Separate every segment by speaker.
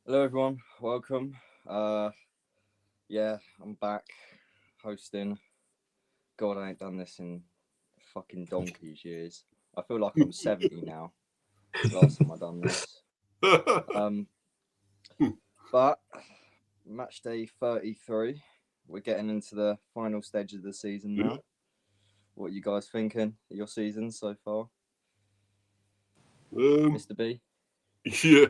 Speaker 1: Hello, everyone. Welcome. Uh, yeah, I'm back hosting. God, I ain't done this in fucking donkey's years. I feel like I'm 70 now. Last time I done this. Um, but match day 33. We're getting into the final stage of the season
Speaker 2: Yeah.
Speaker 1: now. What are you guys thinking? Your season so far,
Speaker 2: Um,
Speaker 1: Mr. B?
Speaker 2: yeah.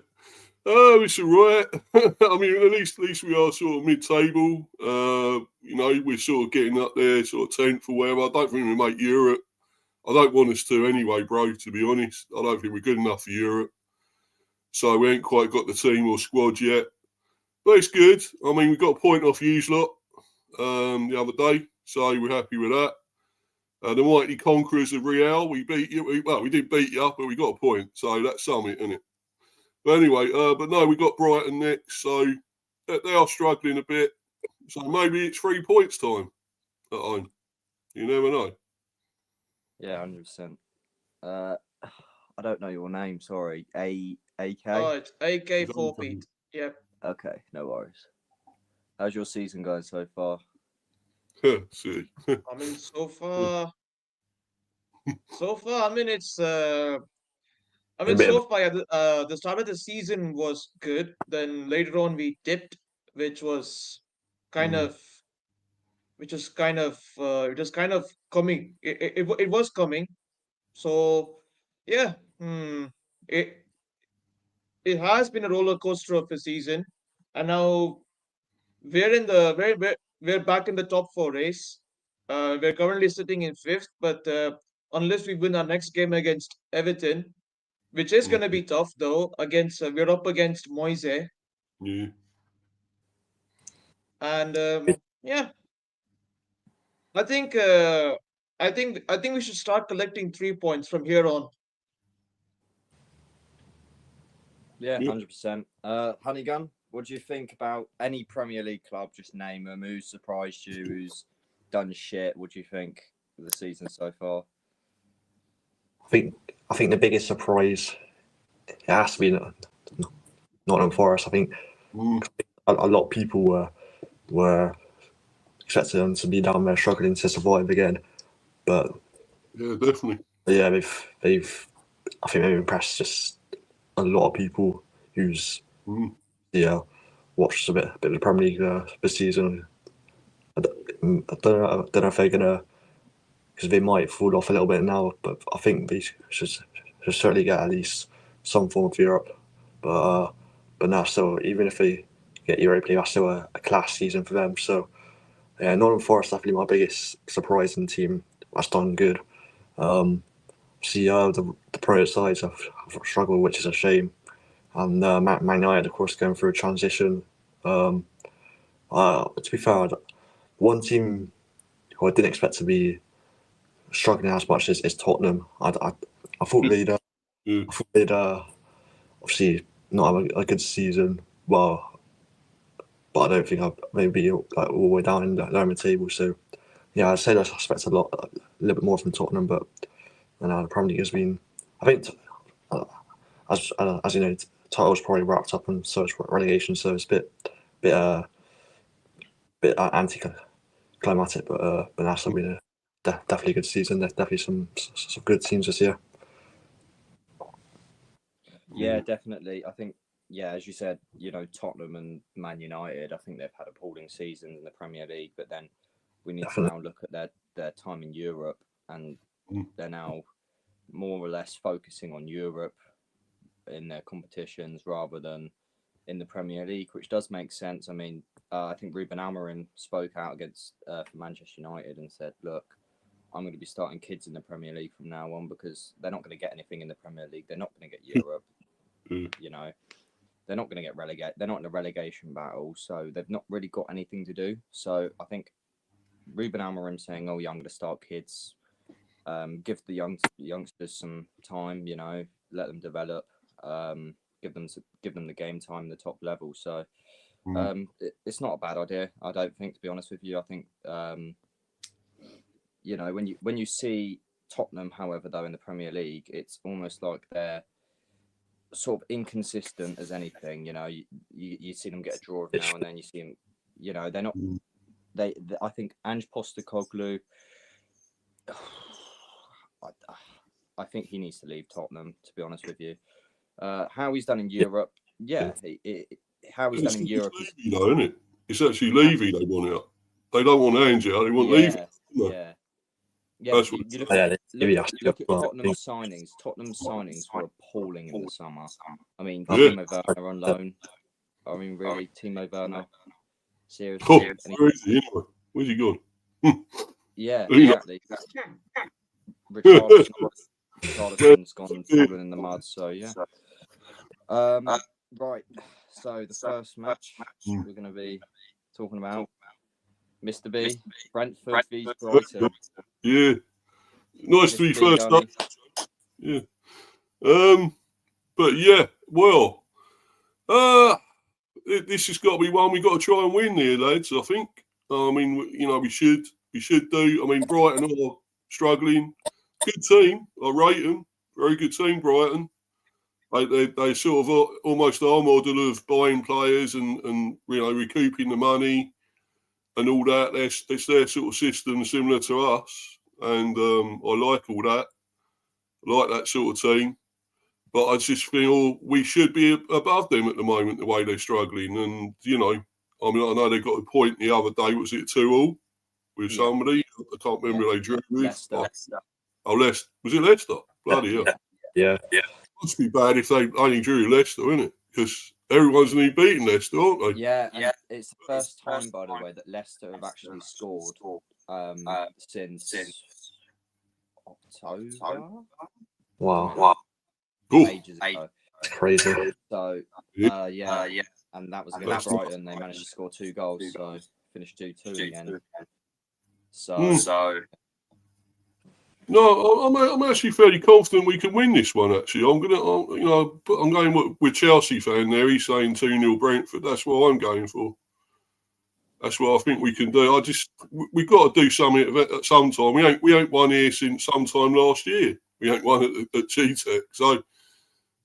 Speaker 2: Oh, it's all right. I mean, at least we are sort of mid-table. We're sort of getting up there, sort of 10th or whatever. I don't think we make Europe. I don't want us to anyway, bro, to be honest. I don't think we're good enough for Europe. So we ain't quite got the team or squad yet. But it's good. I mean, we got a point off yous lot the other day. So we're happy with that. The mighty conquerors of Real, we beat you. We didn't beat you, but we got a point. So that's something, isn't it? But anyway, but no, we got Brighton next, so they are struggling a bit. So maybe it's 3 points time at home. You never know.
Speaker 1: Yeah, 100%. Uh, I don't know your name. Sorry. A.
Speaker 3: It's AK
Speaker 2: It's
Speaker 3: four
Speaker 2: over.
Speaker 3: Pete. Yep.
Speaker 1: Okay, no worries. How's your season going so far?
Speaker 2: See.
Speaker 3: I mean, so far, I mean,
Speaker 4: A bit of
Speaker 3: so far, yeah, the start of the season was good. Then later on, we dipped, which was kind
Speaker 2: Mm.
Speaker 3: of, it was kind of coming. It was coming. So, yeah, it it has been a roller coaster of a season, and now we're back in the top four race. We're currently sitting in fifth, but unless we win our next game against Everton, which is
Speaker 2: Mm.
Speaker 3: going to be tough though, against we're up against Moise,
Speaker 2: Yeah.
Speaker 3: and yeah, I think uh, I think we should start collecting 3 points from here on.
Speaker 1: Yeah,
Speaker 2: Yeah.
Speaker 1: 100%. Honeygun, what do you think about any Premier League club? Just name them. Who's surprised you? Who's done shit? What do you think of the season so far?
Speaker 4: I think the biggest surprise it has to be Nottingham Forest. I think
Speaker 2: Mm.
Speaker 4: a lot of people were expecting them to be down there struggling to survive again, but
Speaker 2: Yeah, definitely.
Speaker 4: yeah, they've I think they've impressed just a lot of people who's
Speaker 2: Mm.
Speaker 4: yeah watched a bit of the Premier League this season. I don't know if they're gonna, because they might fall off a little bit now, but I think they should certainly get at least some form of Europe. But but now still, even if they get Europa League, that's still a class season for them. So yeah, Nottingham Forest definitely my biggest surprise in the team. That's done good. See, the pro sides have struggled, which is a shame. And Man United, of course, going through a transition. To be fair, one team who I didn't expect to be struggling as much is Tottenham. I thought
Speaker 2: Yeah.
Speaker 4: they'd obviously not have a good season. Well, but I don't think I've maybe like all the way down in the lower table. So yeah, I'd say I expect a little bit more from Tottenham. But the Premier League has been, I think, uh, as you know, titles probably wrapped up, and so it's relegation. So it's a bit anticlimactic, but that's been definitely a good season. There's definitely some good teams this year.
Speaker 1: Yeah,
Speaker 2: Mm.
Speaker 1: definitely. I think, yeah, as you said, Tottenham and Man United, I think they've had appalling seasons in the Premier League, but then we need to
Speaker 4: Definitely.
Speaker 1: now look at their time in Europe, and
Speaker 2: Mm.
Speaker 1: they're now more or less focusing on Europe in their competitions rather than in the Premier League, which does make sense. I mean, I think Ruben Amorim spoke out against for Manchester United and said, "Look, I'm going to be starting kids in the Premier League from now on because they're not going to get anything in the Premier League. They're not going to get Europe.
Speaker 2: Yeah.
Speaker 1: You know, they're not going to get relegated. They're not in a relegation battle, so they've not really got anything to do. So I think Ruben Amorim saying, "Oh, yeah, I'm going to start kids." Give the youngsters some time, let them develop, give them the game time, the top level. So
Speaker 2: Mm.
Speaker 1: it's not a bad idea, I don't think, to be honest with you. I think when you see Tottenham, however, though in the Premier League, it's almost like they're sort of inconsistent as anything. you see them get a draw now and then. You see them, you know, they're not. They I think Ange Postecoglou. I think he needs to leave Tottenham. To be honest with you, how he's done in Europe, how he's done in Europe.
Speaker 2: It's Levy, though, isn't it? It's actually Levy they want out. They don't want Ange out. They want Levy.
Speaker 1: Yeah.
Speaker 2: That's what
Speaker 1: you look at Tottenham's signings. Tottenham's signings were appalling in the summer. I mean, Timo Werner on loan. I mean, really, Timo Werner. Seriously.
Speaker 2: Where is he anyway? Where's he gone?
Speaker 1: Yeah, exactly. Richarlison's gone falling in the mud. So yeah. Right. So the first match we're going to be talking about, Mr. B, Brentford v Brighton.
Speaker 2: Yeah. Nice to be first up. Yeah. But yeah, well, this has got to be one we got to try and win here, lads. I think. I mean, you know, we should do. I mean, Brighton are struggling. Good team. I rate them. Very good team, Brighton. They sort of almost our model of buying players and you know, recouping the money and all that. It's their sort of system similar to us. And I like all that. I like that sort of team. But I just feel we should be above them at the moment, the way they're struggling. And, you know, I mean, I know they got a point the other day. Was it 2-2 with somebody? I can't remember who they drew with.
Speaker 1: Leicester.
Speaker 2: Leicester. Was it Leicester? Bloody hell.
Speaker 4: Yeah.
Speaker 2: It must be bad if they only drew Leicester, isn't it? Because everyone's only beaten Leicester, aren't they?
Speaker 1: Yeah. It's the first time, by the way, that Leicester have actually scored since October.
Speaker 4: Wow.
Speaker 1: Ages ago.
Speaker 4: That's crazy.
Speaker 1: So, and that was against Brighton. They managed to score 2 goals, so finished 2-2 again. So.
Speaker 2: No, I'm actually fairly confident we can win this one. Actually, I'm going with Chelsea fan there. He's saying 2-0 Brentford. That's what I'm going for. That's what I think we can do. We've got to do something at some time. We ain't won here since sometime last year. We ain't won at G-Tech. So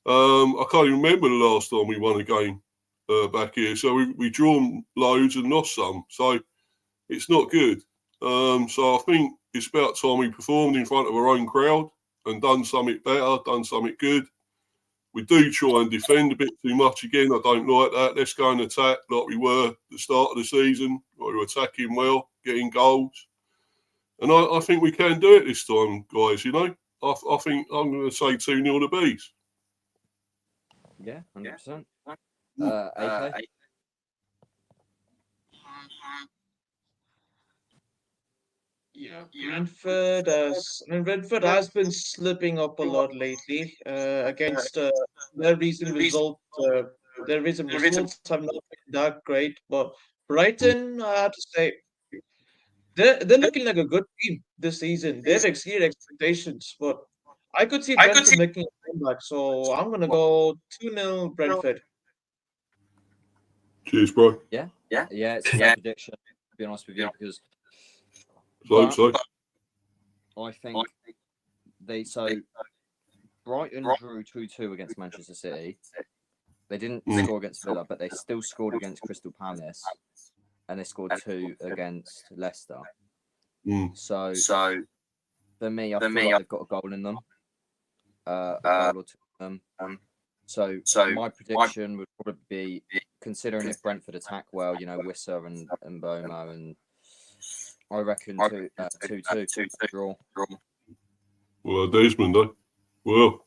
Speaker 2: I can't even remember the last time we won a game back here. So we drawn loads and lost some. So it's not good. So I think it's about time we performed in front of our own crowd and done something better, done something good. We do try and defend a bit too much again. I don't like that. Let's go and attack like we were at the start of the season. We were attacking well, getting goals. And I think we can do it this time, guys, you know. I think I'm going to say 2-0 to Bees.
Speaker 1: Yeah, 100%. AK?
Speaker 3: Yeah, Brentford has been slipping up a lot lately against their recent result. Their recent results have not been that great, but Brighton, I have to say, they're looking like a good team this season. They've exceeded expectations, but I could see Brentford making a comeback. So I'm gonna go 2-0 Brentford.
Speaker 2: Cheers, bro.
Speaker 1: Yeah, it's a prediction, to be honest with you, because I think Brighton drew 2-2 against Manchester City. They didn't score against Villa, but they still scored against Crystal Palace, and they scored 2 against Leicester. So for me, I feel like they've got a goal in them, a goal or 2 in them. So my prediction would probably be, considering if Brentford attack well, you know, Wissa and Boma, and I reckon 2-2 draw.
Speaker 2: Well, Desmond, eh? Well,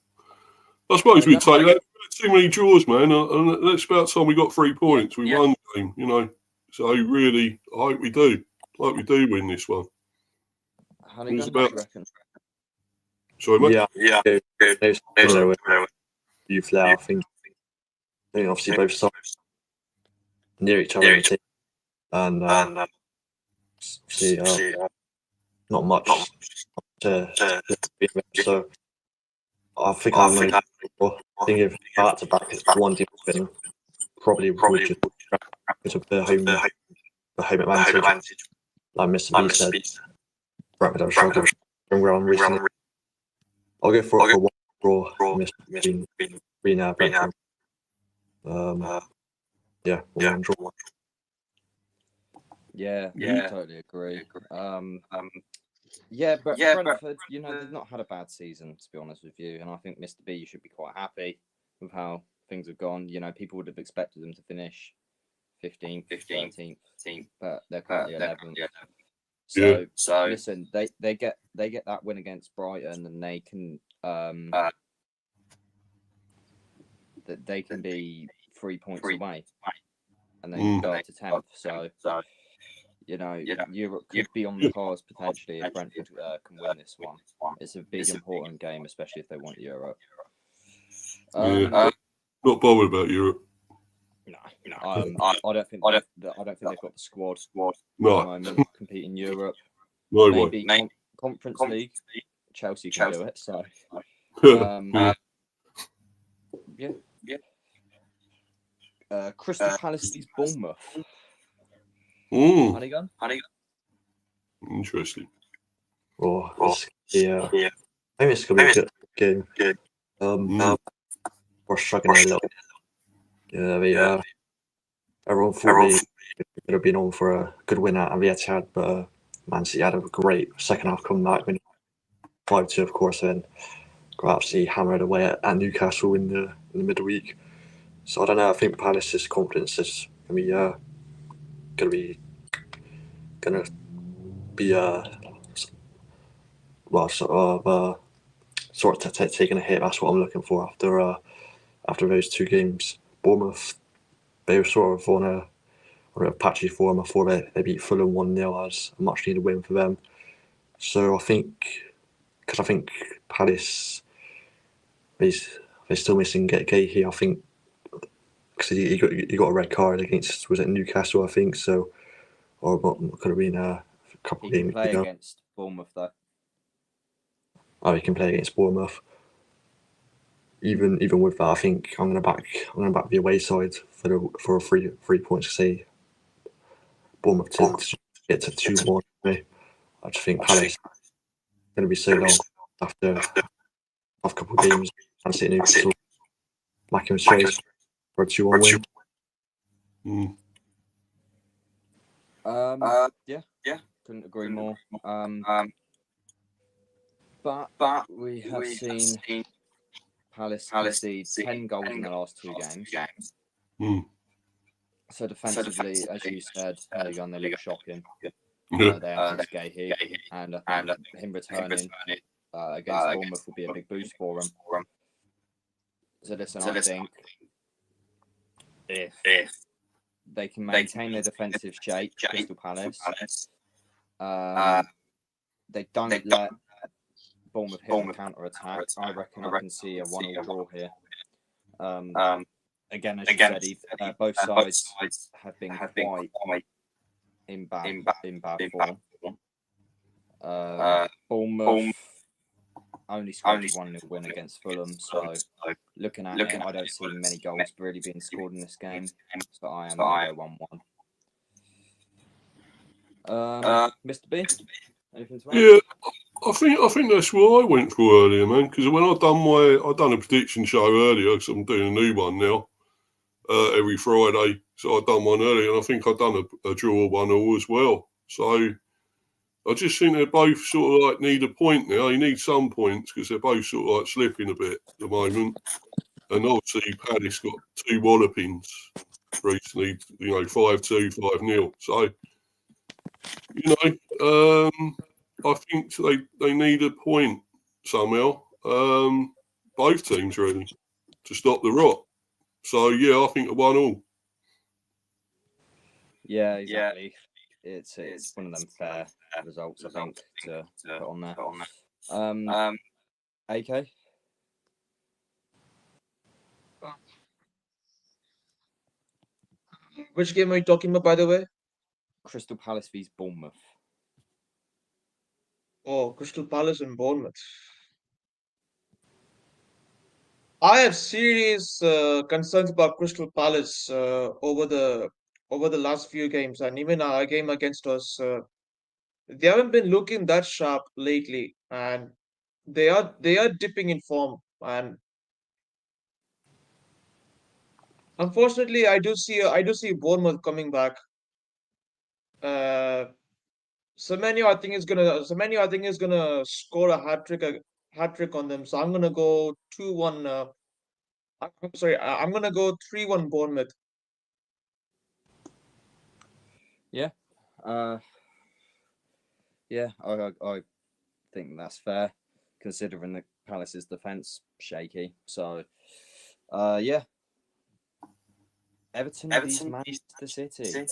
Speaker 2: I suppose we take that. Too many draws, man. And it's about time we got 3 points. We won the game, you know. So really, I hope we do. I hope we do win this one.
Speaker 1: How many guns do you reckon?
Speaker 2: Sorry, mate?
Speaker 4: Yeah. You Flair, I think obviously both sides near each other, and not much to so I think I think if back to back, it's one team winning, probably would just because of the home advantage. Like Mr. B said, Brentford have struggled around recently. I'll go for one draw. Mr. B now Brentford. yeah, 1-1 draw.
Speaker 1: Yeah, totally agree. Yeah, but Brentford, they've not had a bad season, to be honest with you, and I think Mr. B, you should be quite happy with how things have gone. People would have expected them to finish 15th, 13th, but they're currently 11th. So listen, they get that win against Brighton, and they can be 3 points away, and then go up to 10th. So Europe could be on the cards potentially if Brentford can win this one. It's a big important game, especially if they want Europe.
Speaker 2: Not bothered about Europe.
Speaker 1: No. I don't think they've got the squad at the moment compete in Europe.
Speaker 2: No
Speaker 1: Maybe
Speaker 2: way.
Speaker 1: Conference League, Chelsea can do it. So Crystal Palace v Bournemouth. Honeygun?
Speaker 2: Interesting.
Speaker 4: I think it's gonna be a good game. We're struggling a little. Everyone thought they could have been on for a good win at Etihad, but Man City had a great second half comeback, winning 5-2, of course, and got absolutely hammered away at Newcastle in the midweek. So I don't know. I think Palace's confidence is gonna be sort of taking a hit. That's what I'm looking for after those two games. Bournemouth, they were sort of on a patchy form before they beat Fulham 1-0 as a much needed win for them. So I think Palace, they're still missing Gay here. I think because he got a red card against, was it Newcastle? I think so, or what could have been a couple
Speaker 1: he can
Speaker 4: games
Speaker 1: play
Speaker 4: ago.
Speaker 1: against Bournemouth though.
Speaker 4: Oh, he can play against Bournemouth. Even with that, I think I'm gonna back the away side for a 3 points. Say Bournemouth to get to 2-1. I just think Palace is gonna be so long after a couple of games. Man City, Newcastle, Mackin Chase for a 2-1 win.
Speaker 1: Yeah, couldn't agree more. But we have seen Palace concede 10 goals in the last 2 games. So defensively, as you said, they look shocking. They have Gay here, and I think him returning against Bournemouth will be a big boost for him. So listen, I think if they can maintain their defensive shape, Crystal Palace, they don't let Bournemouth hit on counter-attack, I reckon I can see a 1-1 draw here. Again, as you said, both sides have been quite in bad form. Bournemouth only scored a 1-0 win against Fulham, so looking at it, I don't see many goals really being scored in this game. So I am going to go 1-1. Mr. B, anything to add?
Speaker 2: Yeah, I think that's what I went for earlier, man. Because when I done a prediction show earlier, because I'm doing a new one now every Friday. So I done one earlier, and I think I done a draw 1-1 as well. So I just think they both sort of like need a point now. You need some points because they're both sort of like slipping a bit at the moment. And obviously, Palace got 2 wallopings recently. 5-2, 5-0. So I think they need a point somehow. Both teams really to stop the rot. So yeah, I think a 1-1.
Speaker 1: Yeah, exactly. It's one of them fair results, I think, to put on there. AK?
Speaker 3: Which game are you talking about, by the way?
Speaker 1: Crystal Palace v Bournemouth.
Speaker 3: Oh, Crystal Palace and Bournemouth. I have serious concerns about Crystal Palace over the last few games, and even our game against us. They haven't been looking that sharp lately, and they are dipping in form. And Unfortunately, I do see Bournemouth coming back. Semenyo, I think is gonna score a hat trick on them. So I'm gonna go 2-1. I'm sorry, I'm gonna go 3-1 Bournemouth.
Speaker 1: Yeah. Yeah, I think that's fair, considering the Palace's defence shaky. So, yeah. Everton vs Manchester City.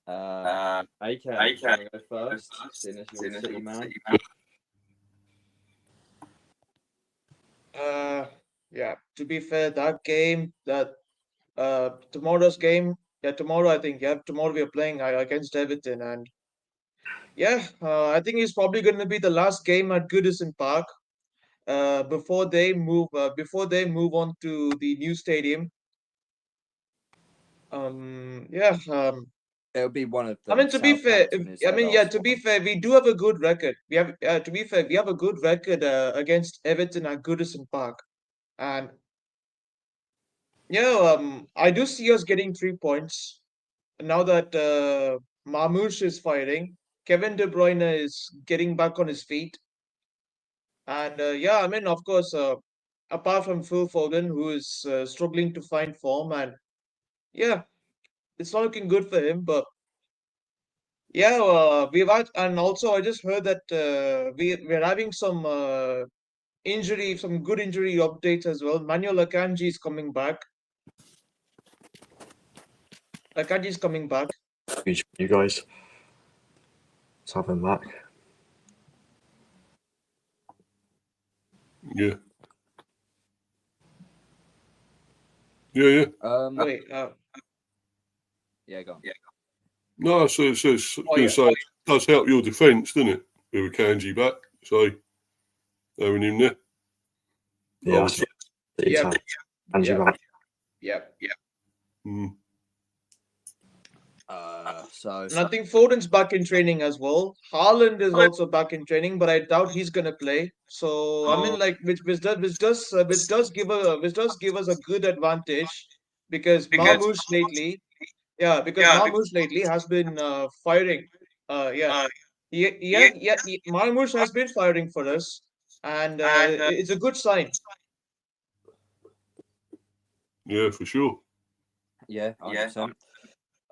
Speaker 1: AK, do you want to go first, seeing as you're a City man?
Speaker 3: Yeah. To be fair, tomorrow's game. Yeah, tomorrow I think. Yeah, tomorrow we are playing against Everton, and yeah, I think it's probably going to be the last game at Goodison Park. Before they move on to the new stadium. Yeah.
Speaker 1: It'll be one of
Speaker 3: I
Speaker 1: them.
Speaker 3: mean, to be fair,
Speaker 1: Southampton is their last
Speaker 3: to be
Speaker 1: one.
Speaker 3: fair, we do have a good record. To be fair, we have a good record against Everton at Goodison Park, and yeah, I do see us getting 3 points now that Marmoush is firing. Kevin De Bruyne is getting back on his feet, and yeah, I mean, of course, apart from Phil Foden, who is struggling to find form, and yeah, it's not looking good for him, but. Yeah, we've had, and also I just heard that we're having some good injury updates as well. Manuel Akanji is coming back. Akanji is coming back.
Speaker 4: You guys, let's have him back.
Speaker 2: Yeah. Yeah.
Speaker 3: Wait,
Speaker 1: Yeah, go on.
Speaker 2: No, so it's
Speaker 3: Oh,
Speaker 2: going
Speaker 3: yeah.
Speaker 2: to say it does help your defence, doesn't it? With Kanji back, so having him there.
Speaker 4: Yeah,
Speaker 2: Oh,
Speaker 4: so City's
Speaker 3: yeah,
Speaker 4: had Angie
Speaker 3: yeah,
Speaker 4: back.
Speaker 3: yeah.
Speaker 2: mm,
Speaker 1: So
Speaker 3: And I think Foden's back in training as well. Haaland is also back in training, but I doubt he's gonna play. So I mean, like, which does give us a good advantage because Marmoush lately. Yeah, because Marmoush lately has been firing. Yeah, Marmoush has been firing for us, and it's a good sign.
Speaker 2: yeah, for sure.
Speaker 1: yeah, 100%.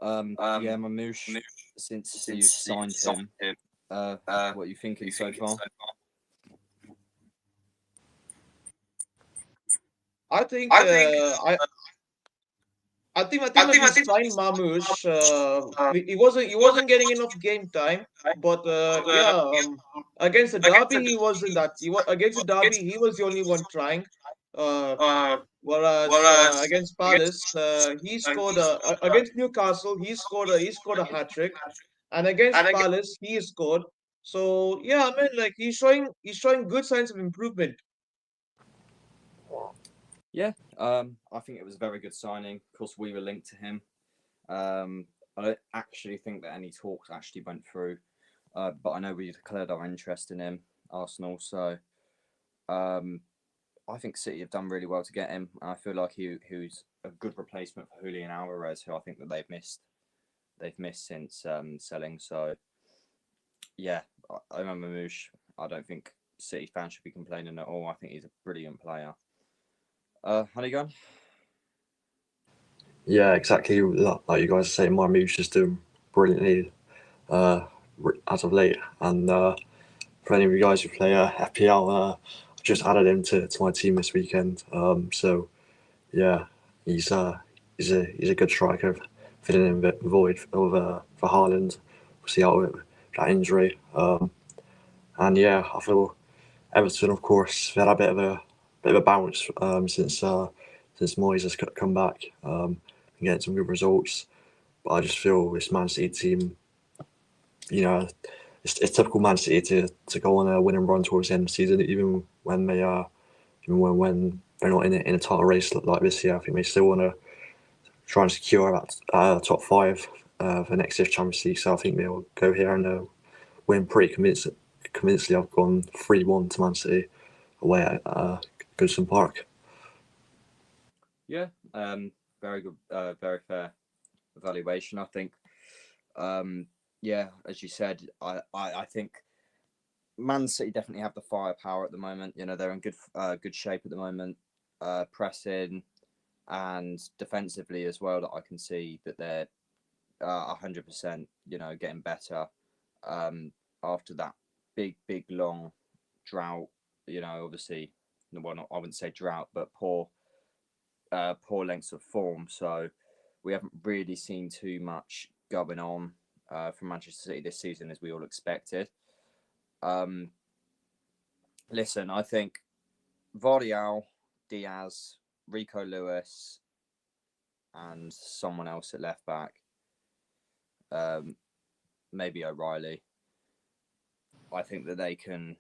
Speaker 1: Yeah, Mamouche, since you've signed him, what are you thinking so far?
Speaker 3: I think I think when we signed Mamouche, he wasn't getting enough game time, but yeah, against the derby against the derby he was the only one trying. Uh, Whereas against Palace, he scored against Newcastle he scored a hat trick, and against Palace he scored. So yeah, I mean, like, he's showing good signs of improvement.
Speaker 1: Yeah, I think it was a very good signing. Of course, we were linked to him. I don't actually think that any talks actually went through, but I know we declared our interest in him, Arsenal. So I think City have done really well to get him. I feel like who's a good replacement for Julian Alvarez, who I think that they've missed since selling. So yeah, I remember Moosh. I don't think City fans should be complaining at all. I think he's a brilliant player. Honeygun?
Speaker 4: Yeah, exactly like you guys are saying. Marmouche is doing brilliantly as of late, and for any of you guys who play FPL, I've just added him to my team this weekend. So yeah, he's a good striker, filling in the void for Haaland. We'll see out with that injury. And yeah, I feel Everton, of course, they had a bit of a bounce since Moyes has come back and getting some good results. But I just feel this Man City team, you know, it's typical Man City to go on a winning run towards the end of the season, even when they when they're not in a title race like this year. I think they still want to try and secure that top five for next year's Champions League. So I think they'll go here and they'll win pretty convincingly. I've gone 3-1 to Man City away at Goodison Park.
Speaker 1: Yeah. very good, very fair evaluation. I think, yeah, as you said, I think Man City definitely have the firepower at the moment. You know, they're in good shape at the moment, pressing and defensively as well. That I can see that they're 100%, you know, getting better after that big long drought. You know, obviously, well, not, I wouldn't say drought, but poor lengths of form. So we haven't really seen too much going on from Manchester City this season as we all expected. Listen, I think Vardial, Diaz, Rico Lewis, and someone else at left back, maybe O'Reilly. I think that they can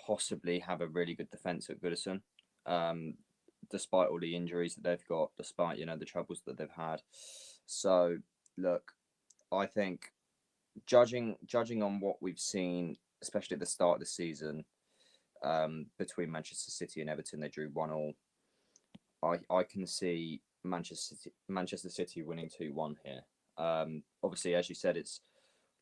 Speaker 1: possibly have a really good defence at Goodison, despite all the injuries that they've got, despite, you know, the troubles that they've had. So, look, I think judging on what we've seen, especially at the start of the season, between Manchester City and Everton, they drew 1-1. I can see Manchester City winning 2-1 here. Obviously, as you said, it's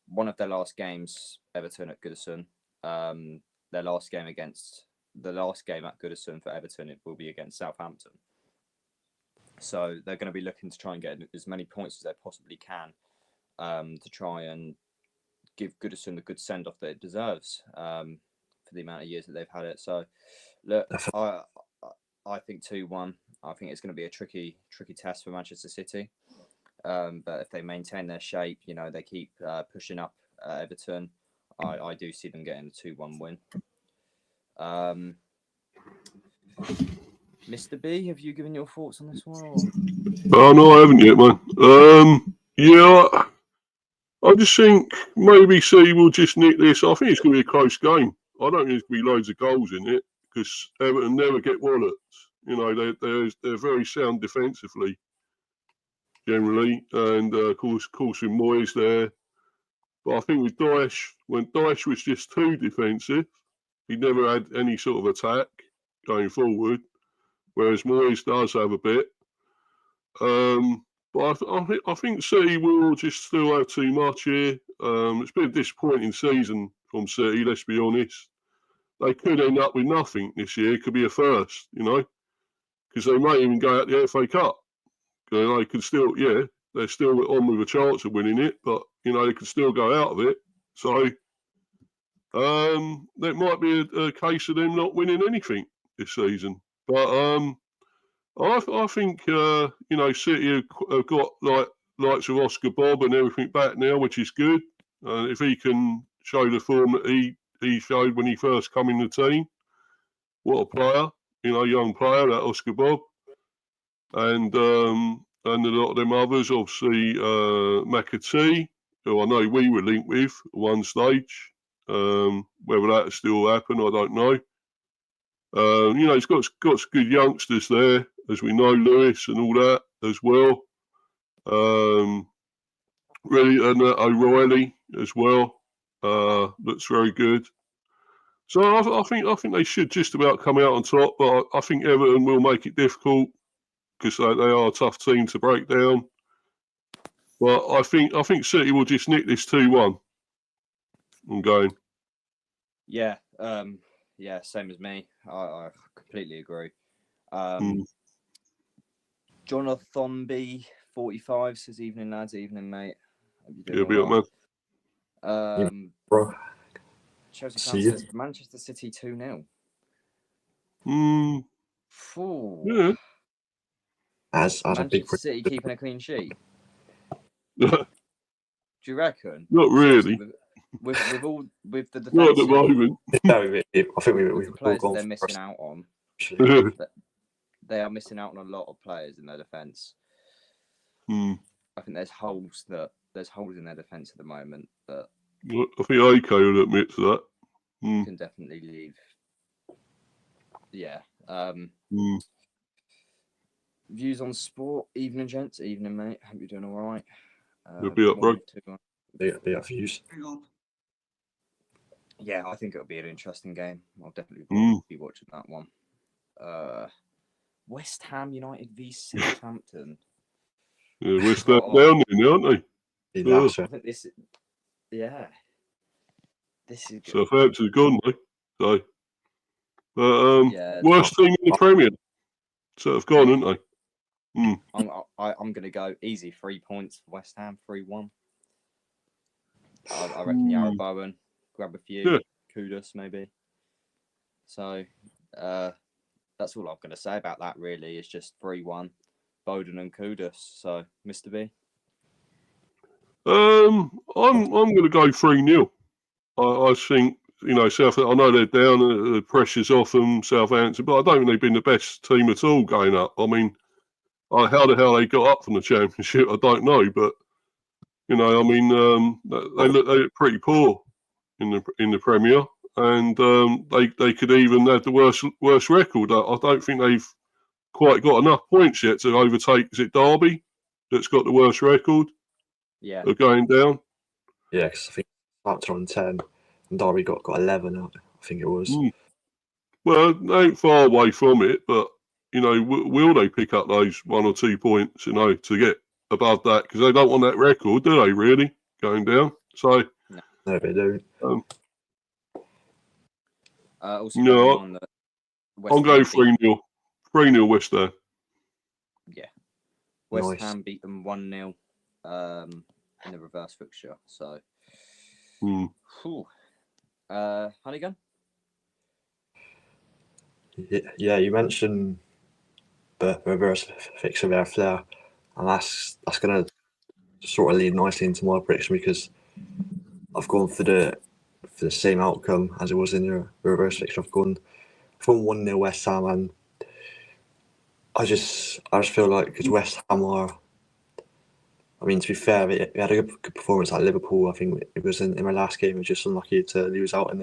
Speaker 1: one of their last games, Everton at Goodison. The last game at Goodison for Everton, it will be against Southampton. So they're going to be looking to try and get as many points as they possibly can, to try and give Goodison the good send off that it deserves, for the amount of years that they've had it. So, look, I think 2-1. I think it's going to be a tricky test for Manchester City. But if they maintain their shape, you know, they keep pushing up Everton, I do see them getting a 2-1 win. Mr. B, have you given your thoughts on this one? Or?
Speaker 2: No, I haven't yet, man. Yeah, I just think maybe City will just nick this. I think it's going to be a close game. I don't think there's going to be loads of goals in it because Everton never get wallets. You know, they're very sound defensively, generally, and of course with Moyes there. But I think with Daesh, when Daesh was just too defensive, he never had any sort of attack going forward, whereas Moyes does have a bit. But I think City will just still have too much here. It's been a disappointing season from City, let's be honest. They could end up with nothing this year. It could be a first, you know, because they might even go out the FA Cup. They could still, they're still on with a chance of winning it, but, you know, they could still go out of it. So that might be a case of them not winning anything this season. But I think, you know, City have got likes of Oscar Bob and everything back now, which is good. If he can show the form that he showed when he first came in the team, what a player, you know, young player, that Oscar Bob. And a lot of them others, obviously McAtee, who I know we were linked with at one stage. Whether that still happen, I don't know. You know, he's got some good youngsters there, as we know, Lewis and all that as well. Really, and O'Reilly as well looks very good. So I think they should just about come out on top, but I think Everton will make it difficult because they are a tough team to break down. But I think City will just nick this 2-1. I'm going.
Speaker 1: Yeah, same as me. I completely agree. Jonathan B 45 says, "Evening lads, evening mate. Hope you're doing
Speaker 2: be up,
Speaker 1: man.
Speaker 4: Bro.
Speaker 1: Chelsea fan says Manchester City 2-0.
Speaker 2: Yeah.
Speaker 4: As
Speaker 1: Manchester
Speaker 4: a big
Speaker 1: City keeping a clean sheet.
Speaker 2: Not
Speaker 1: Do you reckon?
Speaker 2: really.
Speaker 1: With the defensive,
Speaker 2: Not at the moment.
Speaker 4: No, I think
Speaker 1: with the players they're missing out on. They are missing out on a lot of players in their defence. I think there's holes in their defence at the moment, but
Speaker 2: I think AK will admit to that.
Speaker 1: Can definitely leave. Yeah. Views on sport. Evening, gents. Evening, mate. Hope you're doing all right.
Speaker 2: You'll be up, bro.
Speaker 4: They have views.
Speaker 1: Yeah, I think it'll be an interesting game. I'll definitely be watching that one. West Ham United v Southampton.
Speaker 2: Yeah, West Ham down there, aren't they?
Speaker 4: Be
Speaker 2: Yeah.
Speaker 4: last,
Speaker 1: I think this is good.
Speaker 2: Southampton's gone, though. So, but
Speaker 1: Yeah,
Speaker 2: worst team in the Premier. So have gone, haven't they? Mm.
Speaker 1: I'm going to go easy 3 points for West Ham, 3-1. I reckon Yarrow Bowen, grab a few,
Speaker 2: Yeah.
Speaker 1: Kudus maybe. So that's all I'm going to say about that, really. It's just 3-1, Bowden and Kudus. So, Mr. B?
Speaker 2: I'm going to go 3-0. I think, you know, I know they're down, the pressure's off them, Southampton, but I don't think they've been the best team at all going up. I mean, how the hell they got up from the Championship, I don't know, but you know, I mean, they look pretty poor in the Premier, and they could even have the worst record. I don't think they've quite got enough points yet to overtake. Is it Derby that's got the worst record?
Speaker 1: Yeah,
Speaker 2: of going down.
Speaker 4: Yeah, because I think Southampton on 10 and Derby got 11. I think it was.
Speaker 2: Well, they ain't far away from it, but you know, will they pick up those 1 or 2 points, you know, to get above that? Because they don't want that record, do they? Really going down? So
Speaker 4: no, they don't.
Speaker 1: also,
Speaker 2: no,
Speaker 1: on the
Speaker 2: I'll go 3-0. 3-0 West Ham.
Speaker 1: Yeah, West
Speaker 4: Nice.
Speaker 1: Ham beat them 1-0 in the reverse fixture. So, Honeygun.
Speaker 4: Yeah, you mentioned the reverse fixture there, Flair, and that's going to sort of lead nicely into my prediction because I've gone for the same outcome as it was in the reverse fixture. I've gone 1-0 West Ham, and I just feel like because West Ham are, I mean, to be fair, they had a good performance at Liverpool. I think it was in my last game. It was just unlucky to lose out in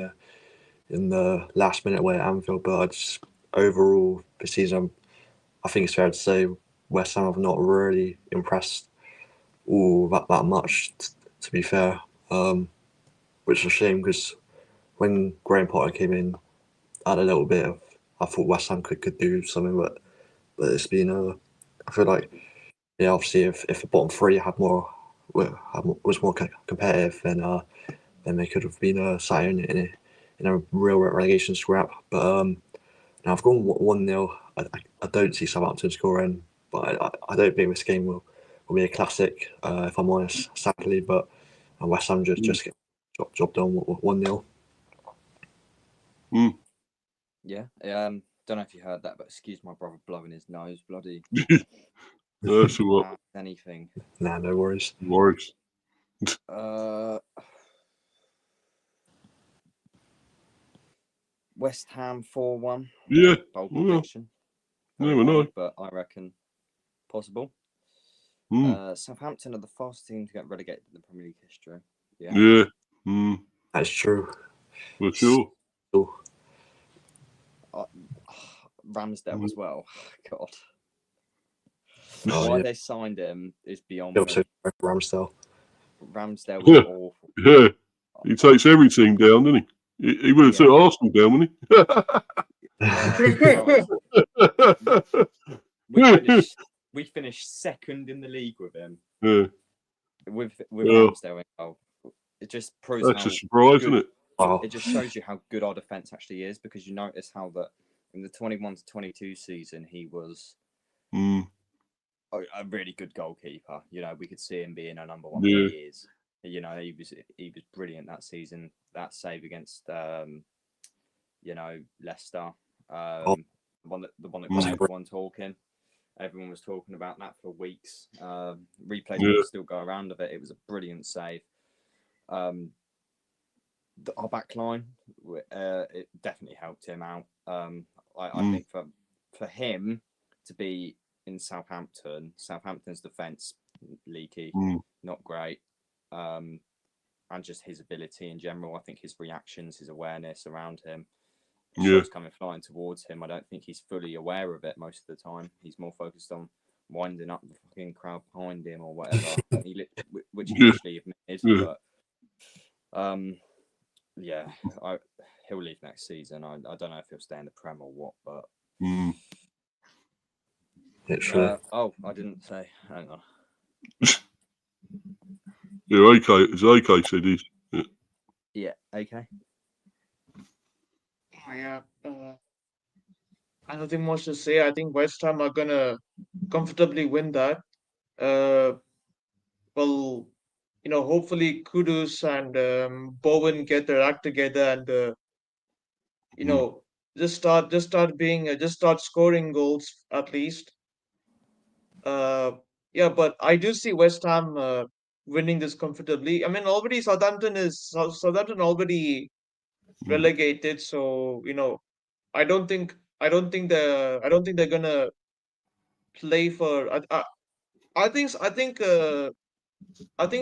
Speaker 4: the last minute away at Anfield. But overall this season, I think it's fair to say West Ham have not really impressed that much. To be fair, which is a shame because when Graham Potter came in, I had a little bit of I thought West Ham could do something, but it's been I feel like. Yeah, obviously, if the bottom three was more competitive, then they could have been sat in a real relegation scrap. But now I've gone 1-0. I don't see Southampton scoring, but I don't think this game will be a classic. If I'm honest, sadly, but West Ham just get job done 1-0.
Speaker 1: Yeah. Don't know if you heard that, but excuse my brother blowing his nose. Bloody.
Speaker 2: That's what.
Speaker 1: Anything.
Speaker 4: Nah, no worries.
Speaker 1: West Ham 4-1.
Speaker 2: Yeah.
Speaker 1: Bold prediction.
Speaker 2: Never know.
Speaker 1: But I reckon possible. Southampton are the fastest team to get relegated in the Premier League history. Yeah.
Speaker 2: Yeah.
Speaker 4: That's true.
Speaker 2: For sure.
Speaker 1: Ramsdale as well. God.
Speaker 4: Oh,
Speaker 1: Why
Speaker 4: yeah.
Speaker 1: they signed him is beyond
Speaker 4: Also,
Speaker 1: me.
Speaker 4: Ramsdale.
Speaker 1: Ramsdale was awful.
Speaker 2: Yeah. He takes every team down, doesn't he? He would have took Arsenal down, wouldn't
Speaker 1: he? We finished second in the league with him.
Speaker 2: Yeah.
Speaker 1: With Ramsdale in goal. It just proves
Speaker 2: that's a surprise, isn't it?
Speaker 4: Wow.
Speaker 1: It just shows you how good our defence actually is, because you notice how that in the 21-22 season he was a really good goalkeeper. You know, we could see him being a number one for years. You know, he was brilliant that season. That save against Leicester, the one that got everyone talking. Everyone was talking about that for weeks. Replays still go around of it. It was a brilliant save. Our back line, it definitely helped him out. I think for him to be in Southampton's defence leaky, not great, and just his ability in general. I think his reactions, his awareness around him, shots coming flying towards him. I don't think he's fully aware of it most of the time. He's more focused on winding up the fucking crowd behind him or whatever, which he literally admitted. But he'll leave next season. I don't know if he'll stay in the Prem or what, but
Speaker 4: literally.
Speaker 1: I didn't say. Hang on.
Speaker 2: Yeah, AK said this.
Speaker 1: Yeah, okay.
Speaker 3: Oh, yeah. I don't think much to say. I think West Ham are gonna comfortably win that. Uh, well, hopefully Kudus and Bowen get their act together and you know just start scoring goals at least. Uh, yeah, but I do see West Ham winning this comfortably. I mean, already Southampton already relegated, so I don't think they're gonna play for. I think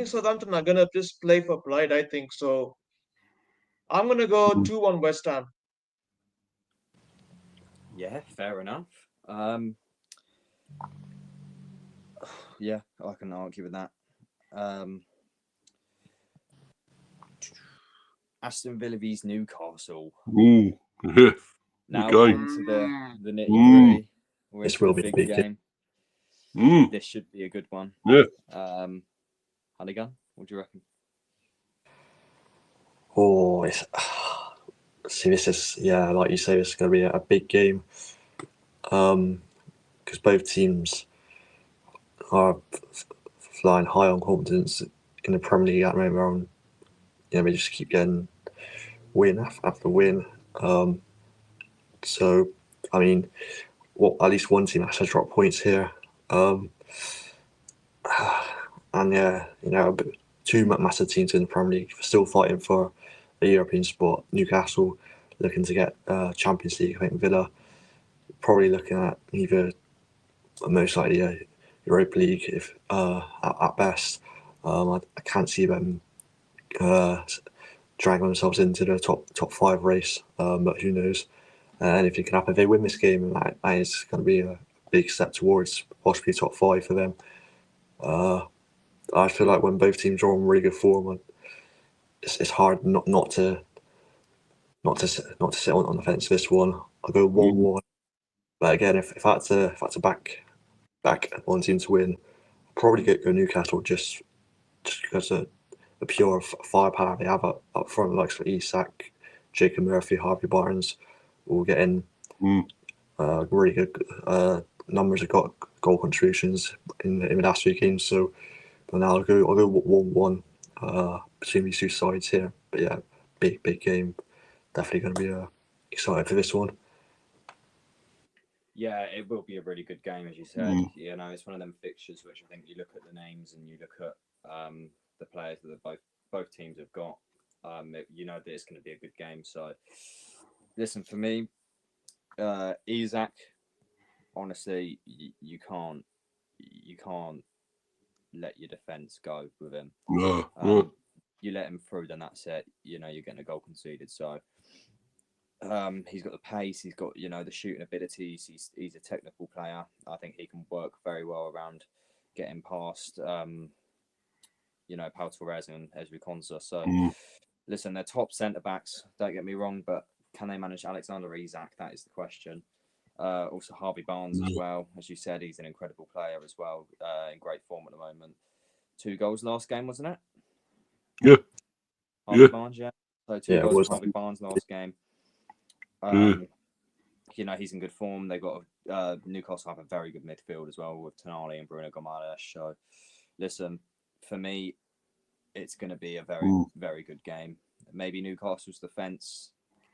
Speaker 3: Southampton are gonna just play for pride. I think so. I'm gonna go 2-1 West Ham.
Speaker 1: Yeah, fair enough. Yeah, I can argue with that. Aston Villa vs Newcastle.
Speaker 2: Ooh, yeah.
Speaker 1: Now
Speaker 2: Okay.
Speaker 1: we're into the nitty
Speaker 2: Mm.
Speaker 1: gritty. We're
Speaker 4: This
Speaker 1: into
Speaker 4: will
Speaker 1: the
Speaker 4: be a
Speaker 1: big
Speaker 4: big
Speaker 1: game. This should be a good one.
Speaker 2: Yeah.
Speaker 1: Hunnigan, what do you reckon?
Speaker 4: Oh, it's see, this is like you say, this is going to be a big game. Because both teams are flying high on confidence in the Premier League at the moment. They just keep getting win after win. So, I mean, at least one team has to drop points here. And two massive teams in the Premier League still fighting for a European spot. Newcastle looking to get Champions League. I think Villa probably looking at either most likely Europa League if at best. I can't see them dragging themselves into the top five race, but who knows? Anything can happen. If they win this game, that is going to be a big step towards possibly top five for them. I feel like when both teams are on really good form, it's hard not to sit on the fence. This one, I'll go 1-1. But again, if I had to back one team to win, I'd probably go Newcastle just because of the pure firepower they have up front, like Isak, Jacob Murphy, Harvey Barnes, all getting really good numbers of goal contributions in the last few games. So, but now I'll go 1-1 between these two sides here. But yeah, big game. Definitely going to be excited for this one.
Speaker 1: Yeah, it will be a really good game, as you said. It's one of them fixtures which I think you look at the names and you look at the players that both teams have got. That it's going to be a good game. So, listen, for me, Isak, honestly, you can't let your defence go with him.
Speaker 2: No.
Speaker 1: You let him through, then that's it. You're getting a goal conceded. So. He's got the pace. He's got the shooting abilities. He's a technical player. I think he can work very well around getting past Pau Torres and Ezri Konsa. So listen, they're top centre backs. Don't get me wrong, but can they manage Alexander Isak? That is the question. Also Harvey Barnes as well. As you said, he's an incredible player as well. In great form at the moment. 2 goals last game, wasn't it?
Speaker 2: Yeah.
Speaker 1: Harvey Barnes, yeah. So 2
Speaker 4: Yeah,
Speaker 1: goals for Harvey Barnes last game. He's in good form. They've got Newcastle have a very good midfield as well with Tonali and Bruno Gomes. So, listen, for me, it's going to be a very, very good game. Maybe Newcastle's defence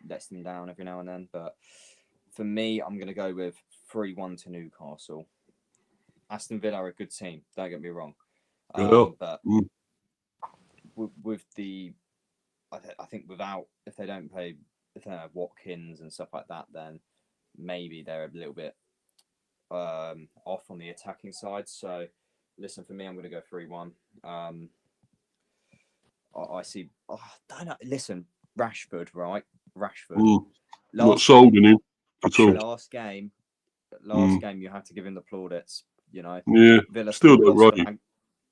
Speaker 1: lets them down every now and then, but for me, I'm going to go with 3-1 to Newcastle. Aston Villa are a good team. Don't get me wrong, but with the, I think if they don't have Watkins and stuff like that, then maybe they're a little bit off on the attacking side. So, listen, for me, I'm going to go 3-1. I see. Don't know. Listen, Rashford, right? Rashford.
Speaker 2: Not sold in him at all.
Speaker 1: Last game, you have to give him the plaudits.
Speaker 2: Yeah.
Speaker 1: Villa
Speaker 2: still don't rate.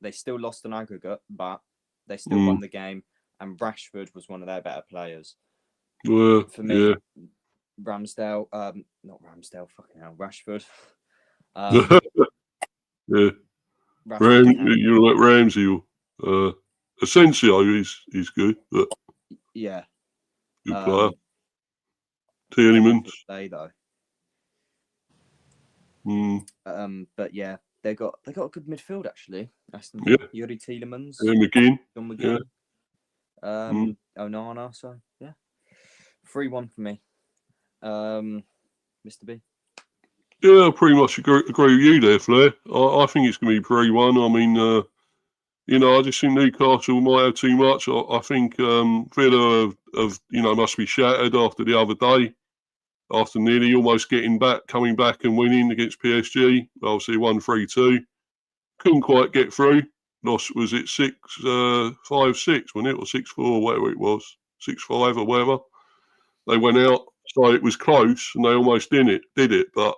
Speaker 1: They still lost an aggregate, but they still won the game. And Rashford was one of their better players. For me, Rashford.
Speaker 2: Yeah.
Speaker 1: Rashford can-
Speaker 2: You're like Ramsey or Asensio is good, but
Speaker 1: yeah.
Speaker 2: good player.
Speaker 1: Someone
Speaker 2: Tielemans.
Speaker 1: to stay though.
Speaker 2: But
Speaker 1: yeah, they got a good midfield actually. Aston
Speaker 2: Yeah.
Speaker 1: Villa, Yuri Tielemans,
Speaker 2: McGinn.
Speaker 1: John
Speaker 2: Yeah.
Speaker 1: McGinn, Onana. So yeah, 3-1 for me. Mr. B.
Speaker 2: Yeah, I pretty much agree with you there, Flair. I think it's going to be 3-1. I mean, I just think Newcastle might have too much. I think Villa must be shattered after the other day, after nearly almost coming back and winning against PSG. Obviously, 1-3-2. Couldn't quite get through. Lost, was it 5-6, wasn't it? Or 6-4, whatever it was. 6-5 or whatever. They went out, so it was close, and they almost did it. But,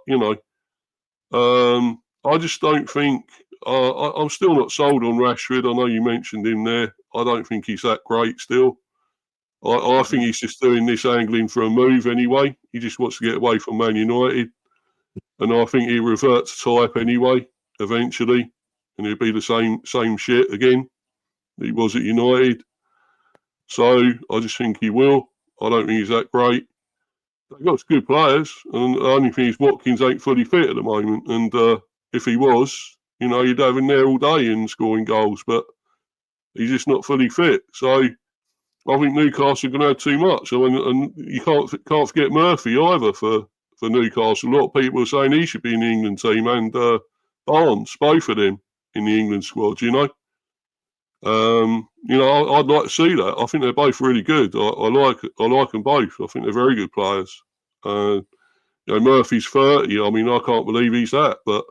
Speaker 2: I just don't think... I'm still not sold on Rashford. I know you mentioned him there. I don't think he's that great still. I think he's just doing this angling for a move anyway. He just wants to get away from Man United. And I think he'll revert to type anyway, eventually. And he'll be the same shit again that he was at United. So I just think he will. I don't think he's that great. They've got good players, and the only thing is Watkins ain't fully fit at the moment. And if he was, you'd have him there all day and scoring goals, but he's just not fully fit. So I think Newcastle are going to have too much. And you can't forget Murphy either for Newcastle. A lot of people are saying he should be in the England team, and Barnes, both of them in the England squad. I'd like to see that. I think they're both really good. I like them both. I think they're very good players. Murphy's 30. I mean, I can't believe he's that. But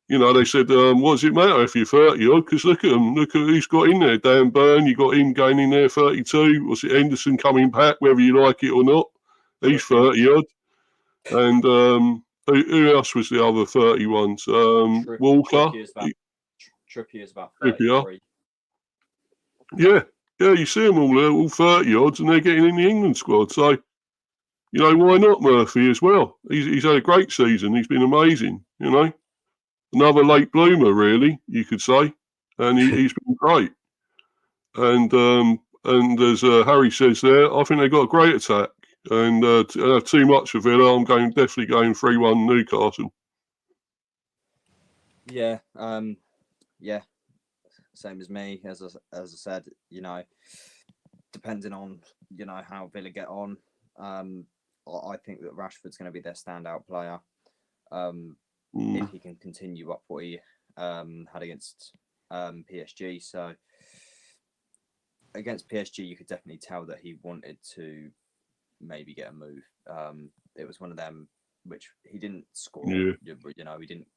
Speaker 2: they said, what does it matter if you're 30 odd? Because look at him. Look at who's got in there. Dan Burn, you got him going in there 32. Was it Henderson coming back, whether you like it or not? He's 30 odd. And who else was the other 30 ones? Walker.
Speaker 1: Trippier's about 33.
Speaker 2: Yeah, you see them all 30 odds, and they're getting in the England squad. So, why not Murphy as well? He's had a great season. He's been amazing. Another late bloomer, really, you could say, and he's been great. And as Harry says there, I think they've got a great attack. And to have too much for Villa, I'm definitely going 3-1 Newcastle.
Speaker 1: Yeah, same as me. As I said, depending on how Villa get on, I think that Rashford's going to be their standout player. If he can continue up what he had against PSG. So against PSG, you could definitely tell that he wanted to maybe get a move. It was one of them which he didn't score.
Speaker 2: Yeah.
Speaker 1: He didn't.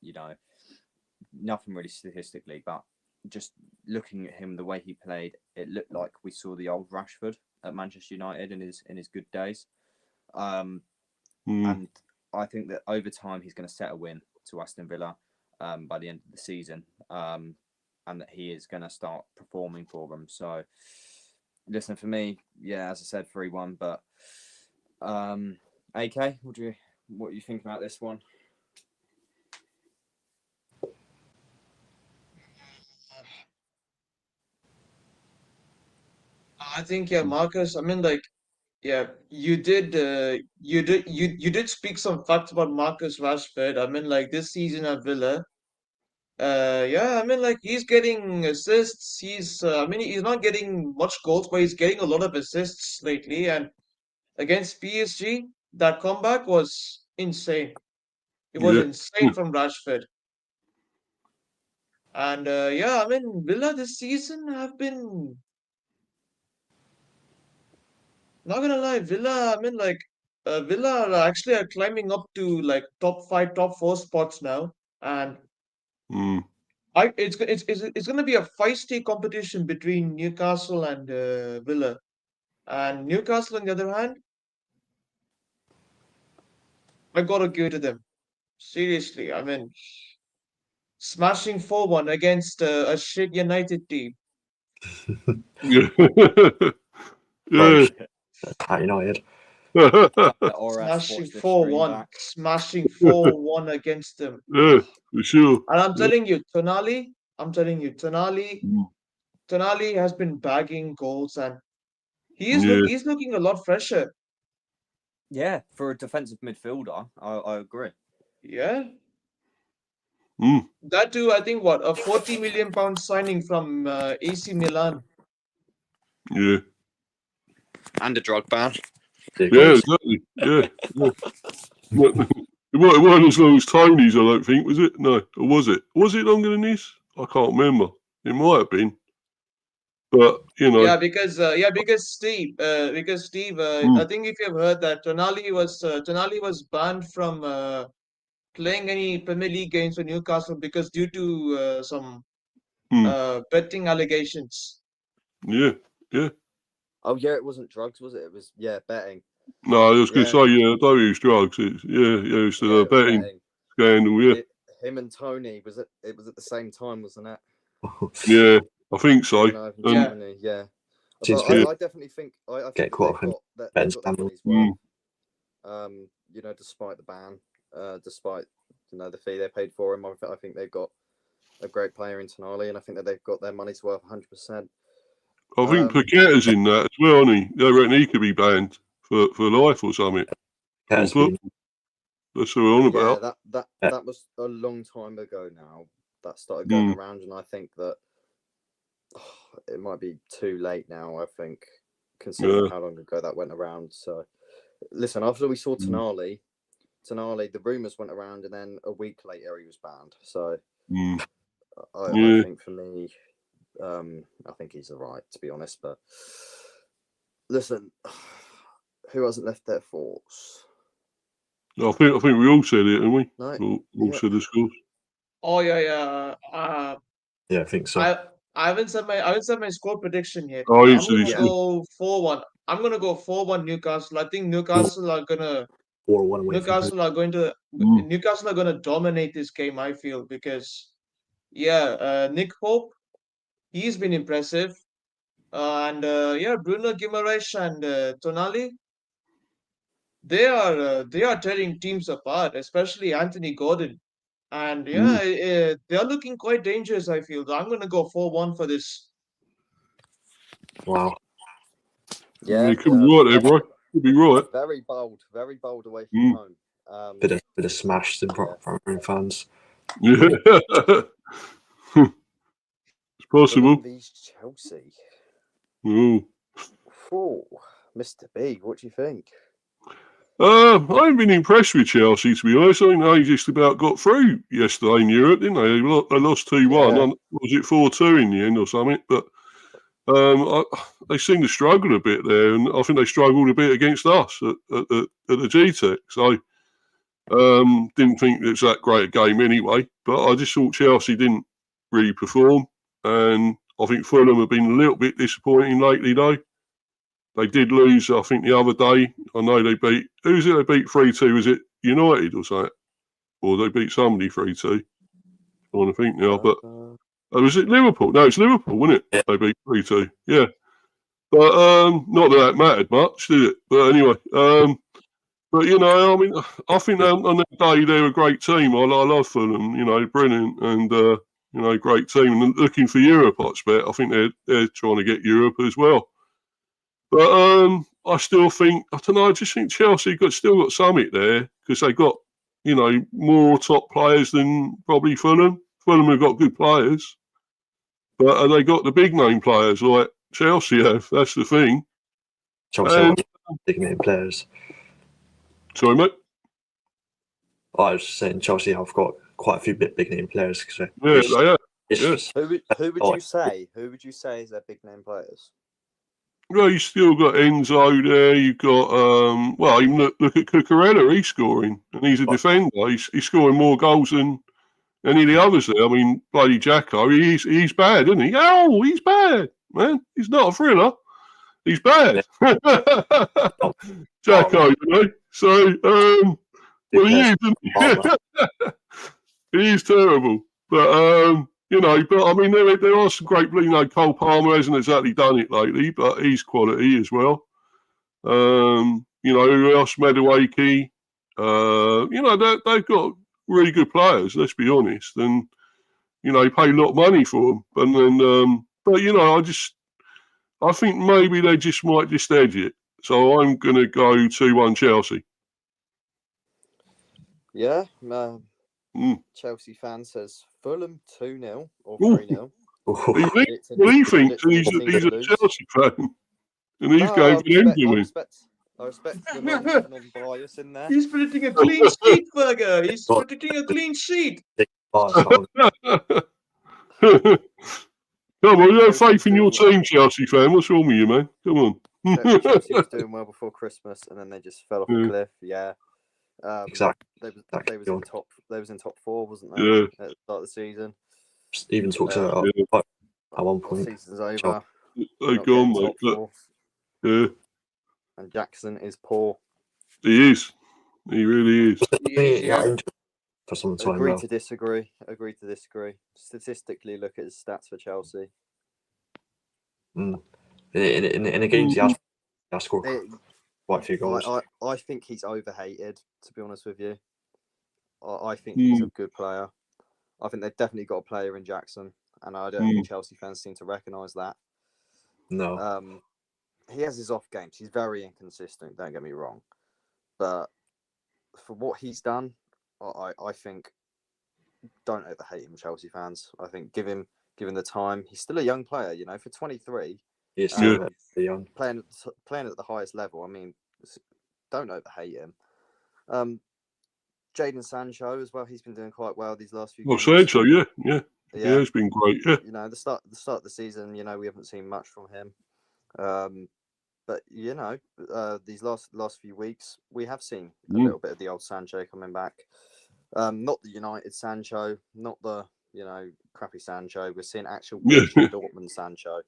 Speaker 1: Nothing really statistically, but just looking at him, the way he played, it looked like we saw the old Rashford at Manchester United in his good days. And I think that over time he's going to set a win to Aston Villa by the end of the season, and that he is going to start performing for them. So, listen, for me, yeah, as I said, 3-1. But AK, what do you think about this one?
Speaker 3: I think, yeah, Marcus. I mean, like, yeah, you did speak some facts about Marcus Rashford. I mean, like this season at Villa, yeah, I mean, like he's getting assists. I mean, he's not getting much goals, but he's getting a lot of assists lately. And against PSG, that comeback was insane. It was insane from Rashford. And yeah, I mean, Villa this season have been, not gonna lie, Villa. I mean, like, Villa are climbing up to like top 5, top 4 spots now, and it's gonna be a feisty competition between Newcastle and Villa. And Newcastle, on the other hand, I gotta give it to them. Seriously, I mean, smashing 4-1 against a shit United team.
Speaker 2: Yeah.
Speaker 4: Right. At United.
Speaker 1: Let RS
Speaker 3: Smashing
Speaker 1: watch this stream
Speaker 3: 4-1.
Speaker 1: back.
Speaker 3: Smashing 4-1 against them.
Speaker 2: Yeah, for sure.
Speaker 3: And I'm
Speaker 2: Yeah.
Speaker 3: telling you, Tonali,
Speaker 2: Mm.
Speaker 3: Tonali has been bagging goals and he's
Speaker 2: Yeah.
Speaker 3: looking a lot fresher.
Speaker 1: Yeah, for a defensive midfielder, I agree.
Speaker 3: Yeah.
Speaker 2: Mm.
Speaker 3: That too, I think what, a 40 million pound signing from AC Milan.
Speaker 2: Yeah.
Speaker 1: And a drug ban.
Speaker 2: Yeah, exactly. Yeah. Yeah. It wasn't as long as Tony's, I don't think, was it? No, or was it? Was it longer than this? I can't remember. It might have been. But, you know.
Speaker 3: Yeah, because Steve, I think if you've heard that Tonali was banned from playing any Premier League games for Newcastle because due to some betting allegations.
Speaker 2: Yeah, yeah.
Speaker 1: Oh yeah, it wasn't drugs, was it? It was betting.
Speaker 2: No, I was going to say, I don't use drugs. It's the betting scandal. Yeah,
Speaker 1: him and Tony it was at the same time, wasn't it?
Speaker 2: Yeah, I think so.
Speaker 1: Tony, yeah. But I definitely think I think they've got their money's worth. Despite the ban, despite the fee they paid for him, I think they've got a great player in Tonali, and I think that they've got their money's worth 100%.
Speaker 2: I think Paqueta's in that as well, isn't he? They reckon he could be banned for life or something. That's what we're on about.
Speaker 1: That was a long time ago now. That started going around, and I think that it might be too late now. I think, considering how long ago that went around. So, listen, after we saw Tonali, the rumours went around, and then a week later he was banned. So, I think for me, I think he's alright, to be honest. But listen, who hasn't left their thoughts?
Speaker 2: I think we all said it, didn't we?
Speaker 1: No,
Speaker 2: all said the scores.
Speaker 3: Oh yeah.
Speaker 4: Yeah, I think so.
Speaker 3: I haven't said my score prediction yet.
Speaker 2: Oh,
Speaker 3: I'm gonna go 4-1. I'm gonna go 4-1 Newcastle. I think Newcastle are gonna
Speaker 4: 4-1 away.
Speaker 3: Newcastle are gonna dominate this game. I feel because Nick Pope, he's been impressive, and Bruno Guimaraes and Tonali, they are tearing teams apart, especially Anthony Gordon. And they are looking quite dangerous, I feel. I'm going to go 4-1 for this.
Speaker 2: Wow. Yeah, you could be right there, bro. Could be right.
Speaker 1: Very bold away from home.
Speaker 4: Bit of smashed in front of our own fans.
Speaker 2: Yeah. It's possible.
Speaker 1: These Chelsea.
Speaker 2: Oh,
Speaker 1: Mr. B, what do you think?
Speaker 2: I haven't been impressed with Chelsea, to be honest. I think they just about got through yesterday in Europe, didn't they? They lost 2-1. Yeah. Was it 4-2 in the end or something? But they seem to struggle a bit there, and I think they struggled a bit against us at the GTEC. So didn't think it's that great a game anyway. But I just thought Chelsea didn't really perform, and I think Fulham have been a little bit disappointing lately, though. They did lose, I think, the other day. I know they beat... Who's it they beat 3-2? Was it United or something? Or they beat somebody 3-2? I want to think now, but... was it Liverpool? No, it's Liverpool, wasn't it? Yeah. They beat 3-2. Yeah. But not that mattered much, did it? But anyway, but, I mean, I think on that day they're a great team. I love Fulham, brilliant and, great team. And looking for Europe, I expect. I think they're trying to get Europe as well. But I still think, I don't know, I just think Chelsea still got something there because they got, more top players than probably Fulham. Fulham have got good players. But they got the big name players like Chelsea have. That's the thing.
Speaker 4: Chelsea have big name players.
Speaker 2: Sorry, mate?
Speaker 4: I was just saying Chelsea have got quite a few big name players.
Speaker 2: They are.
Speaker 1: Yes. Who would you say? Who would you say is their big name players?
Speaker 2: Well, you still got Enzo there. You've got even look at Cucurella. He's scoring, and he's a defender. He's scoring more goals than any of the others there. I mean, bloody Jacko. He's bad, isn't he? Oh, he's bad, man. He's not a thriller. He's bad. Jacko, So, he is, isn't he? He is terrible, but but I mean, there are some great, Cole Palmer hasn't exactly done it lately, but he's quality as well. You know, who else? Madueke. You know, they've got really good players. Let's be honest, and you know, pay a lot of money for them. And then, but you know, I think maybe they just might just edge it. So I'm going to go 2-1 Chelsea.
Speaker 1: Yeah. Chelsea fan says Fulham 2-0 or 3-0.
Speaker 2: Well, he thinks he's a Chelsea fan, and he's going for them to win.
Speaker 1: I respect the non-bias in there.
Speaker 3: He's predicting a clean sheet, Burger. He's predicting a clean sheet.
Speaker 2: Come on, you have faith in your team, Chelsea fan. What's wrong with you, man? Come on.
Speaker 1: Chelsea was doing well before Christmas, and then they just fell off a cliff. Yeah.
Speaker 4: Exactly.
Speaker 1: They was in top 4, wasn't they?
Speaker 2: Yeah.
Speaker 1: At the start of the season.
Speaker 4: Even talks about at one point.
Speaker 1: Season's over.
Speaker 2: They've gone, mate. Yeah.
Speaker 1: And Jackson is poor.
Speaker 2: He is. He really is.
Speaker 4: For some time
Speaker 1: Agree
Speaker 4: now.
Speaker 1: to disagree. Agree to disagree. Statistically, look at his stats for Chelsea.
Speaker 4: In the games he has scored quite a few goals.
Speaker 1: I think he's overhated, to be honest with you. I think he's a good player. I think they've definitely got a player in Jackson, and I don't think Chelsea fans seem to recognise that.
Speaker 4: No.
Speaker 1: He has his off games. He's very inconsistent, don't get me wrong. But for what he's done, I think don't overhate him, Chelsea fans. I think give him the time. He's still a young player, you know, for 23.
Speaker 4: He's still very young.
Speaker 1: Playing at the highest level. I mean, don't overhate him. Jadon Sancho as well. He's been doing quite well these last few games.
Speaker 2: Sancho, yeah, it's been great. Yeah,
Speaker 1: you know, the start of the season, you know, we haven't seen much from him. But you know, these last few weeks, we have seen a little bit of the old Sancho coming back. Not the United Sancho, not the crappy Sancho. We're seeing actual Dortmund Sancho.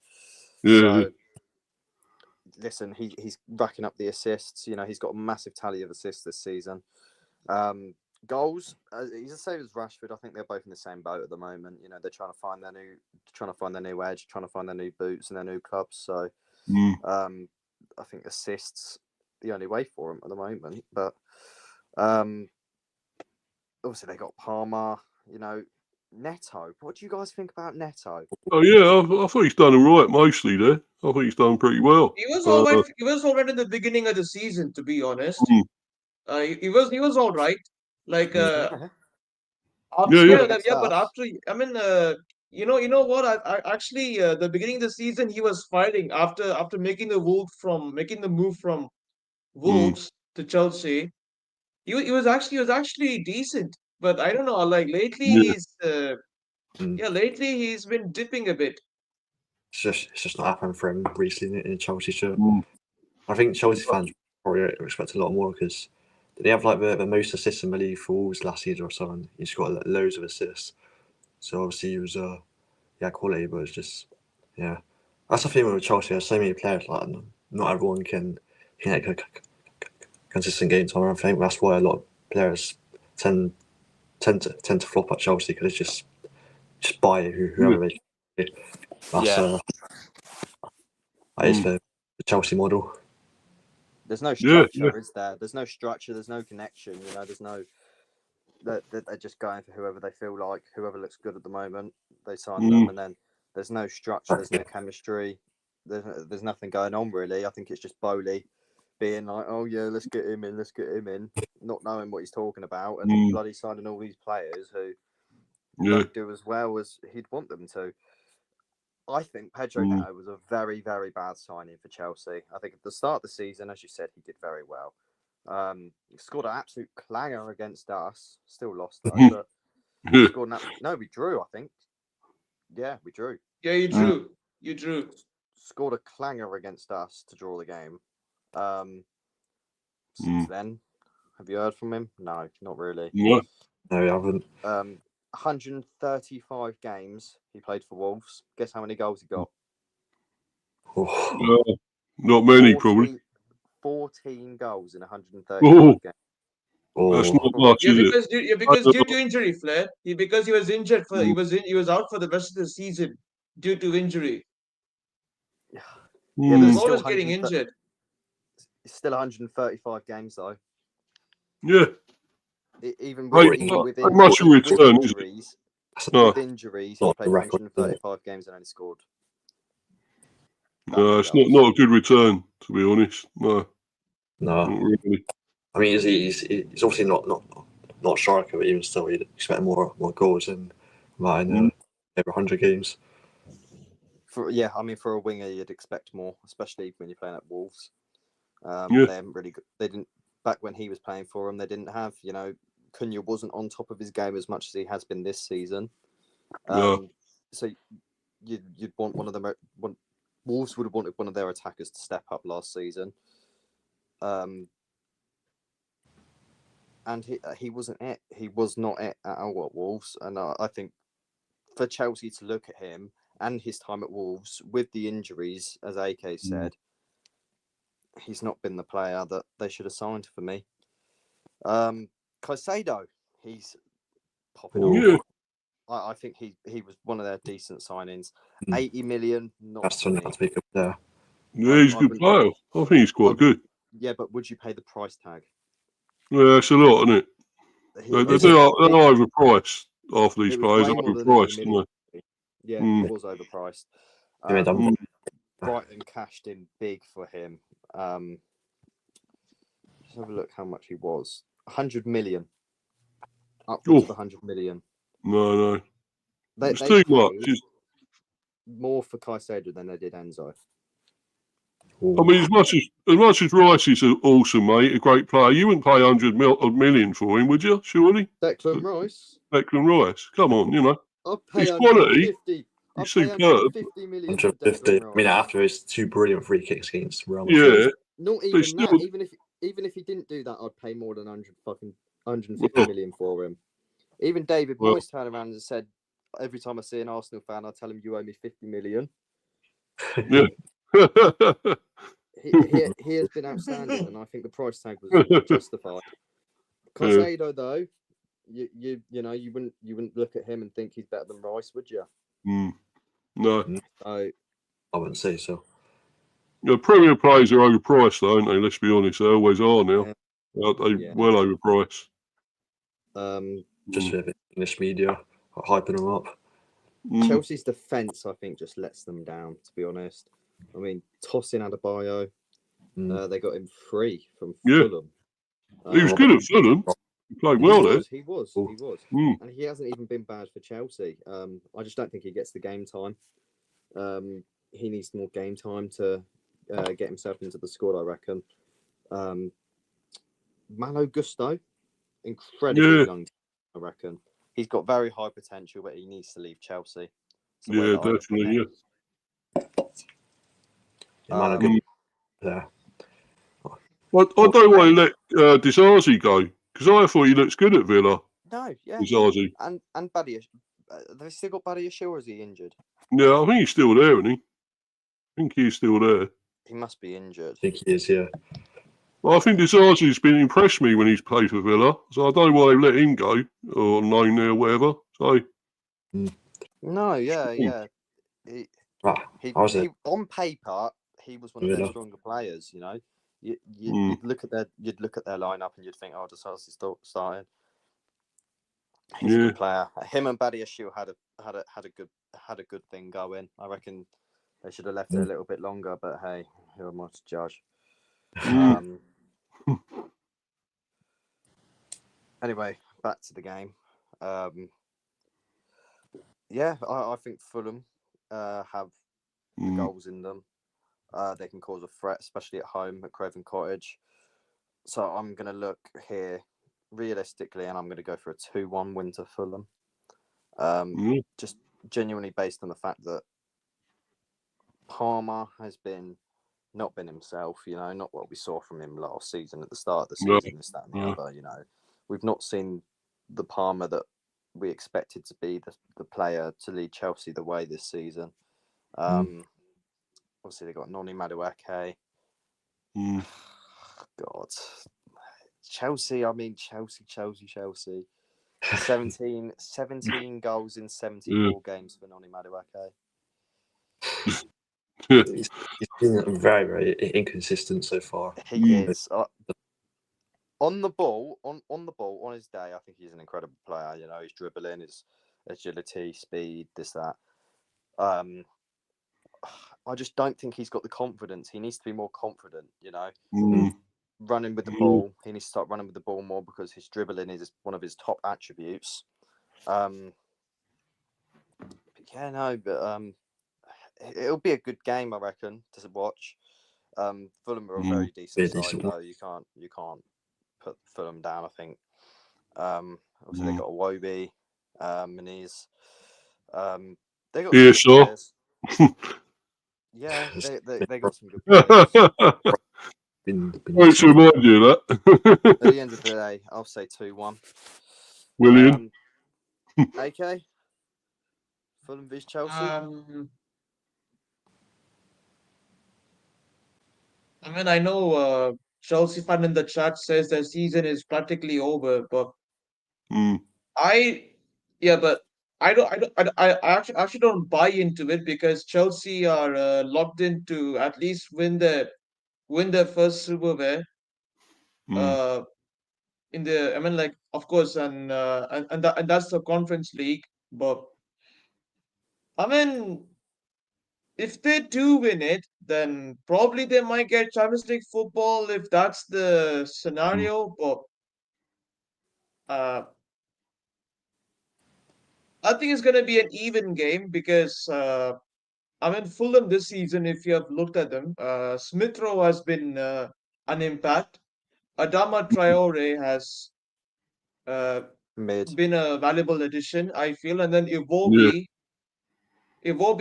Speaker 2: Yeah.
Speaker 1: So, listen, he's racking up the assists. You know, he's got a massive tally of assists this season. Goals, he's the same as Rashford. I think they're both in the same boat at the moment. You know, they're trying to find their new edge, trying to find their new boots and their new clubs. So, I think assists the only way for them at the moment. But obviously they got Palmer. You know, Neto. What do you guys think about Neto?
Speaker 2: Oh yeah, I thought he's done all right mostly there. I think he's done pretty well.
Speaker 3: He was all right. He was all right in the beginning of the season, to be honest. He was all right. Like but after you know what? I actually the beginning of the season he was fighting after making the move from Wolves to Chelsea. He was actually decent, but I don't know. Like lately lately he's been dipping a bit.
Speaker 4: It's just not happened for him recently in Chelsea shirt. I think Chelsea fans probably expect a lot more because they have like the most assists in the league for Wolves last season or so, and he's got loads of assists. So obviously he was quality, but it's just that's the thing with Chelsea. There's so many players, like not everyone can get consistent game time. I think that's why a lot of players tend to flop at Chelsea because it's just buy whoever they. That is the Chelsea model.
Speaker 1: There's no structure, is there? There's no structure. There's no connection. You know, there's no. They're just going for whoever they feel like, whoever looks good at the moment. They sign them, and then there's no structure. There's no chemistry. There's nothing going on really. I think it's just Bowley being like, oh yeah, let's get him in, not knowing what he's talking about, and bloody signing all these players who don't do as well as he'd want them to. I think Pedro Neto was a very, very bad signing for Chelsea. I think at the start of the season, as you said, he did very well. He scored an absolute clanger against us. Still lost though, but he scored we drew, I think. Yeah, we drew.
Speaker 3: Yeah, you drew. You drew.
Speaker 1: Scored a clanger against us to draw the game. Since then, have you heard from him? No, not really.
Speaker 2: No,
Speaker 4: I haven't.
Speaker 1: 135 games he played for Wolves. Guess how many goals he got?
Speaker 2: Not many, probably.
Speaker 1: 14 goals in 135 games.
Speaker 2: That's not much,
Speaker 3: because due to injury, Flair. Because he was injured he was out for the rest of the season due to injury.
Speaker 1: Yeah,
Speaker 3: he was always getting injured.
Speaker 1: It's still 135 games though.
Speaker 2: Yeah.
Speaker 1: Even
Speaker 2: Right,
Speaker 1: even with
Speaker 2: not much in return, is it?
Speaker 1: injuries,
Speaker 2: No.
Speaker 1: with injuries, he
Speaker 4: Not
Speaker 1: played
Speaker 4: the record,
Speaker 1: 135 games and only scored.
Speaker 2: No, it's not a good return, to be honest. No,
Speaker 4: No.
Speaker 2: not really.
Speaker 4: I mean, he's obviously not striker, but even still, you'd expect more goals than Martin over 100 games.
Speaker 1: For a winger, you'd expect more, especially when you're playing at Wolves.
Speaker 2: Yeah.
Speaker 1: They haven't really. They didn't back when he was playing for them. They didn't have. Cunha wasn't on top of his game as much as he has been this season.
Speaker 2: No.
Speaker 1: So you'd want one of them. Wolves would have wanted one of their attackers to step up last season. And he wasn't it. He was not it at all at Wolves. And I think for Chelsea to look at him and his time at Wolves with the injuries, as AK said, he's not been the player that they should have signed for me. Caicedo, he's popping off.
Speaker 2: Yeah.
Speaker 1: I think he was one of their decent signings. 80 million, not
Speaker 4: That's
Speaker 1: for me.
Speaker 4: turned out to be a good player.
Speaker 2: Yeah, he's a good player. I think he's quite good.
Speaker 1: Yeah, but would you pay the price tag?
Speaker 2: Yeah, it's a lot, isn't it? They're overpriced. Half these players are overpriced, aren't they?
Speaker 1: Yeah, he was overpriced. Brighton cashed in big for him. Just have a look how much he was. 100 million. Upwards of 100 million.
Speaker 2: No.
Speaker 1: They
Speaker 2: too much.
Speaker 1: More for Caicedo than they did Enzo.
Speaker 2: I mean, as much as Rice is awesome, mate, a great player, you wouldn't pay 100 million for him, would you? Surely.
Speaker 1: Declan Rice.
Speaker 2: Come on,
Speaker 1: I'll pay
Speaker 2: his quality.
Speaker 1: He's
Speaker 2: superb.
Speaker 1: 150 million.
Speaker 4: 150. I mean, after his 2 brilliant free kicks against Real
Speaker 2: Madrid.
Speaker 4: Yeah.
Speaker 1: Not even that. Even if he didn't do that, I'd pay more than 150 million for him. Even David Moyes turned around and said, every time I see an Arsenal fan, I tell him you owe me 50 million.
Speaker 2: Yeah.
Speaker 1: he has been outstanding, and I think the price tag was justified. Caicedo, though, you wouldn't look at him and think he's better than Rice, would you?
Speaker 2: No.
Speaker 1: So,
Speaker 4: I wouldn't say so.
Speaker 2: Premier players are overpriced, though, aren't they? Let's be honest, they always are now. Well overpriced.
Speaker 4: Just with English media hyping them up.
Speaker 1: Chelsea's defence, I think, just lets them down, to be honest. I mean, tossing Adebayo, they got him free from Fulham.
Speaker 2: He was good at Fulham. He played well there.
Speaker 1: He was. And he hasn't even been bad for Chelsea. I just don't think he gets the game time. He needs more game time to get himself into the squad, I reckon. Malo Gusto, incredibly young, I reckon. He's got very high potential, but he needs to leave Chelsea.
Speaker 2: Yeah, definitely,
Speaker 4: Yeah.
Speaker 2: I don't want to let Disasi go, because I thought he looks good at Villa.
Speaker 1: No, yeah.
Speaker 2: Disasi.
Speaker 1: And Badia. They've still got Badia Shaw, or is he injured?
Speaker 2: Yeah, I think he's still there, isn't he? I think he's still there.
Speaker 1: He must be injured.
Speaker 4: I think he is, yeah.
Speaker 2: Well, I think Disasi's been impressed me when he's played for Villa, so I don't know why they let him go, or loan there, or whatever. So.
Speaker 1: No, yeah. He on paper, he was one of their stronger players. You'd look at their lineup and you'd think, oh, Disasi's starting. He's a good player. Him and Badia Shaw had a good thing going. I reckon they should have left it a little bit longer, but hey, who am I to judge? Anyway, back to the game. I think Fulham have the goals in them. They can cause a threat, especially at home at Craven Cottage. So I'm going to look here realistically, and I'm going to go for a 2-1 win to Fulham. Just genuinely based on the fact that Palmer has not been himself, not what we saw from him last season at the start of the season, this, that, and the other. We've not seen the Palmer that we expected to be the player to lead Chelsea the way this season. Obviously, they got Noni Madueke. God. Chelsea. 17 goals in 74 games for Noni Madueke.
Speaker 4: He's been very, very inconsistent so far.
Speaker 1: He is. On the ball, on his day, I think he's an incredible player. You know, his dribbling, his agility, speed, this, that. I just don't think he's got the confidence. He needs to be more confident, you know. Running with the ball. He needs to start running with the ball more because his dribbling is one of his top attributes. It'll be a good game, I reckon, to watch. Fulham are a very decent side, though. You can't put Fulham down, I think. Obviously, they got a Wobie, and he's they got some good players. Yeah, they got some good players.
Speaker 2: Sorry to remind you of that.
Speaker 1: At the end of the day, I'll say 2-1.
Speaker 2: William?
Speaker 1: AK? Fulham vs Chelsea?
Speaker 3: I mean, I know Chelsea fan in the chat says their season is practically over, but I actually don't buy into it because Chelsea are locked into at least win their first silverware. In the, I mean, like, of course, and that's the Conference League. But I mean, if they do win it, then probably they might get Champions League football if that's the scenario. But I think it's going to be an even game because I mean, Fulham this season, if you have looked at them, Smith Rowe has been an impact. Adama Traore has been a valuable addition, I feel, and then Iwobi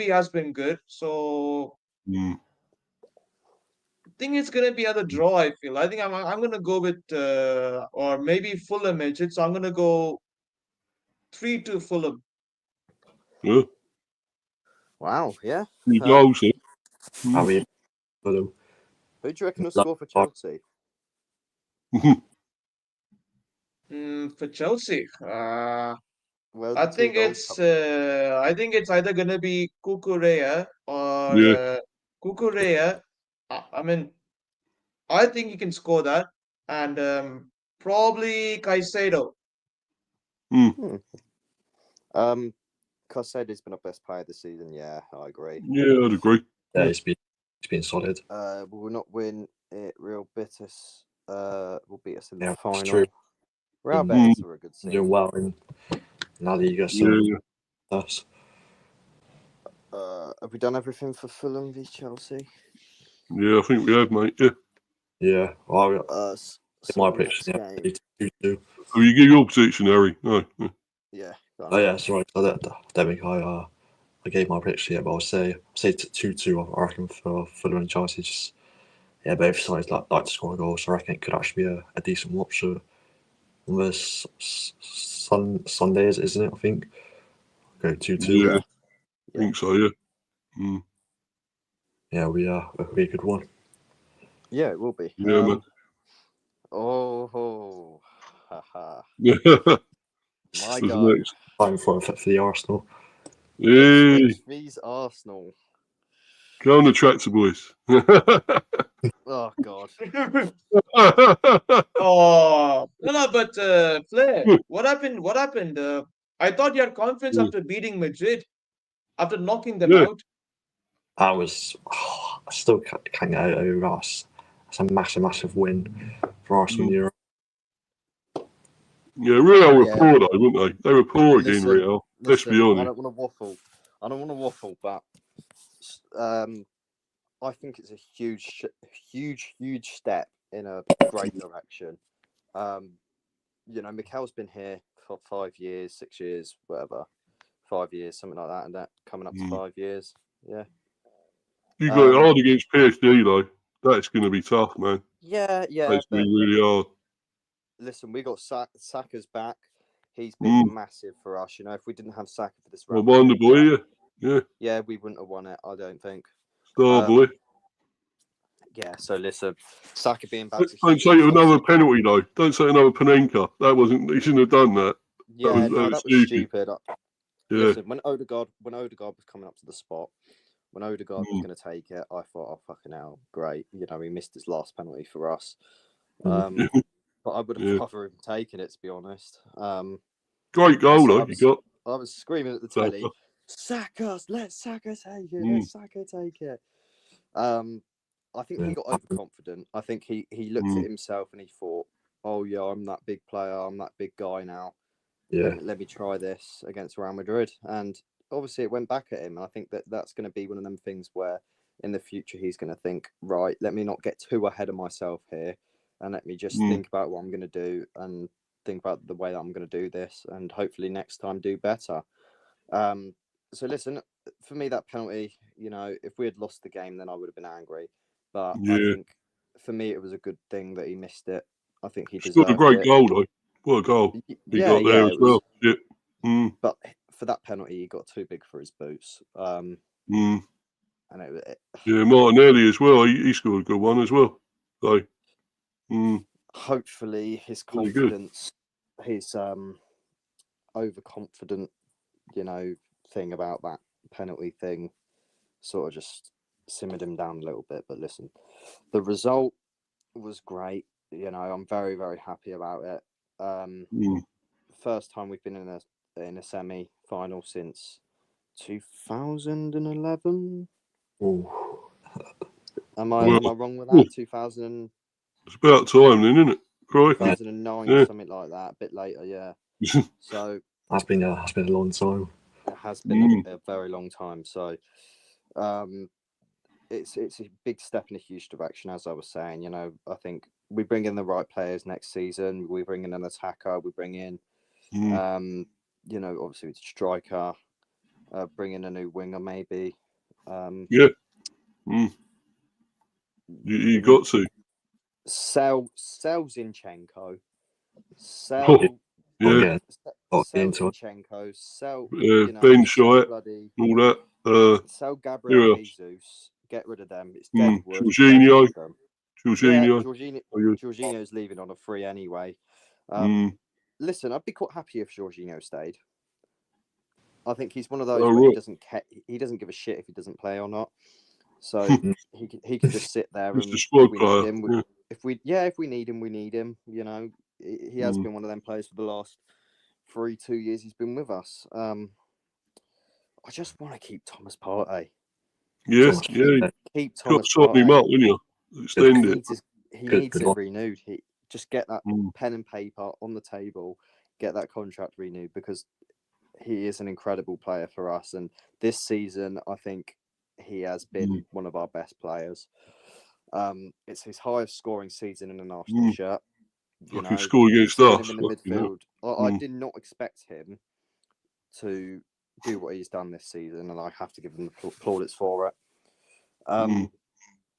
Speaker 3: has been good. So I think it's gonna be at a draw. I feel. I think I'm gonna go with or maybe Fulham edge it. So I'm gonna go 3-2 Fulham.
Speaker 2: Yeah.
Speaker 1: Wow. Yeah.
Speaker 2: You goals,
Speaker 4: I mean, Fulham.
Speaker 1: Who do you reckon will score for Chelsea?
Speaker 3: For Chelsea,
Speaker 1: Well,
Speaker 3: I think it's either gonna be Cucurella or Cucurella. I mean, I think he can score that, and probably Caicedo.
Speaker 1: Caicedo's been our best player this season. Yeah, I agree.
Speaker 2: Yeah, I'd agree.
Speaker 4: Yeah, he's been solid.
Speaker 1: We will not win it. Real Betis will beat us in the final.
Speaker 4: True.
Speaker 1: Real Betis are a good team.
Speaker 4: Doing well in La Liga, so that's.
Speaker 1: Have we done everything for Fulham v Chelsea?
Speaker 2: Yeah, I think we have, mate. Yeah.
Speaker 4: Yeah. Well, my prediction. Yeah, 2-2.
Speaker 2: Oh, you give your prediction, Harry. No.
Speaker 1: Yeah.
Speaker 4: Oh yeah, sorry. I don't think I gave my prediction yet, but I'll say 2-2. I reckon for Fulham and Chelsea. Just both sides like to score a goal, so I reckon it could actually be a decent watch. So on this Sundays, isn't it? I think. Go 2-2.
Speaker 2: Yeah. I think so. Yeah.
Speaker 4: Yeah, it'll be a good one.
Speaker 1: Yeah, it will be.
Speaker 2: Yeah, man.
Speaker 1: Oh, haha. My
Speaker 2: Who's
Speaker 1: God.
Speaker 2: next?
Speaker 4: Time for the Arsenal.
Speaker 2: Hey,
Speaker 1: V's Arsenal.
Speaker 2: go on the tractor, boys.
Speaker 1: Oh God.
Speaker 3: Oh no, but Flair, what happened? I thought you had confidence after beating Madrid, after knocking them out.
Speaker 4: I still can't get over us. It's a massive win for Arsenal in Europe.
Speaker 2: Yeah, Real were poor though, weren't they? They were poor again, Real. Let's be honest.
Speaker 1: I don't want to waffle, but I think it's a huge step in a great direction. You know, Mikel's been here for 5 years, 6 years, whatever, 5 years, something like that, and that coming up to 5 years. Yeah.
Speaker 2: You got it hard against PSG though. That's going to be tough, man.
Speaker 1: Yeah.
Speaker 2: That's going to be really hard.
Speaker 1: Listen, we got Saka's back. He's been massive for us. You know, if we didn't have Saka for this round,
Speaker 2: Wonder boy, yeah,
Speaker 1: we wouldn't have won it. I don't think.
Speaker 2: Star boy.
Speaker 1: Yeah. So listen, Saka being back.
Speaker 2: Don't say another penalty though. Don't say another Panenka. That wasn't. He shouldn't have done that.
Speaker 1: Yeah, that was stupid.
Speaker 2: Yeah.
Speaker 1: Listen, when Odegaard was coming up to the spot, when Odegaard was going to take it, I thought, oh, fucking hell, great. You know, he missed his last penalty for us. But I would have rather him taken it, to be honest.
Speaker 2: Great goal, though, you got.
Speaker 1: I was screaming at the telly, Saka, let Saka take it, let Saka take it. I think he got overconfident. I think he looked at himself and he thought, oh, yeah, I'm that big player, I'm that big guy now.
Speaker 4: Yeah.
Speaker 1: Let me try this against Real Madrid. And obviously it went back at him. I think that's going to be one of them things where in the future he's going to think, right, let me not get too ahead of myself here and let me just think about what I'm going to do and think about the way that I'm going to do this and hopefully next time do better. So listen, for me, that penalty, you know, if we had lost the game, then I would have been angry. But I think for me, it was a good thing that he missed it. I think he deserved it.
Speaker 2: Scored a great goal, though. What a goal he got there as well.
Speaker 1: But for that penalty, he got too big for his boots. And
Speaker 2: Martinelli as well. He scored a good one as well. So,
Speaker 1: hopefully, his confidence, his overconfident, you know, thing about that penalty thing, sort of just simmered him down a little bit. But listen, the result was great. You know, I'm very, very happy about it. First time we've been in a semi-final since 2011. Am I wrong with that? 2000.
Speaker 2: It's about time then, isn't it?
Speaker 1: 2009, something like that. A bit later, yeah. So
Speaker 4: that's been a long time.
Speaker 1: It has been a very long time. So it's a big step in a huge direction, as I was saying. You know, I think we bring in the right players next season. We bring in an attacker. We bring in, you know, obviously with a striker. Bring in a new winger, maybe.
Speaker 2: You got to
Speaker 1: sell Zinchenko. Sell Zinchenko. Sell
Speaker 2: Ben Shite,
Speaker 1: bloody
Speaker 2: all that.
Speaker 1: Sell Gabriel Jesus. Get rid of them. It's Deadwood. Jorginho's leaving on a free anyway. Listen, I'd be quite happy if Jorginho stayed. I think he's one of those where he doesn't give a shit if he doesn't play or not. So he can just sit there and
Speaker 2: squad player.
Speaker 1: If we need him, we need him. You know, he has been one of them players for the last 2 years he's been with us. I just want to keep Thomas Partey. Keep Thomas
Speaker 2: Partey. Him up, wouldn't you? Extend it.
Speaker 1: He needs it renewed. He just get that pen and paper on the table, get that contract renewed because he is an incredible player for us. And this season, I think he has been one of our best players. It's his highest scoring season in an Arsenal shirt.
Speaker 2: You know, score against us.
Speaker 1: Him in the midfield. I did not expect him to do what he's done this season, and I have to give him the plaudits for it.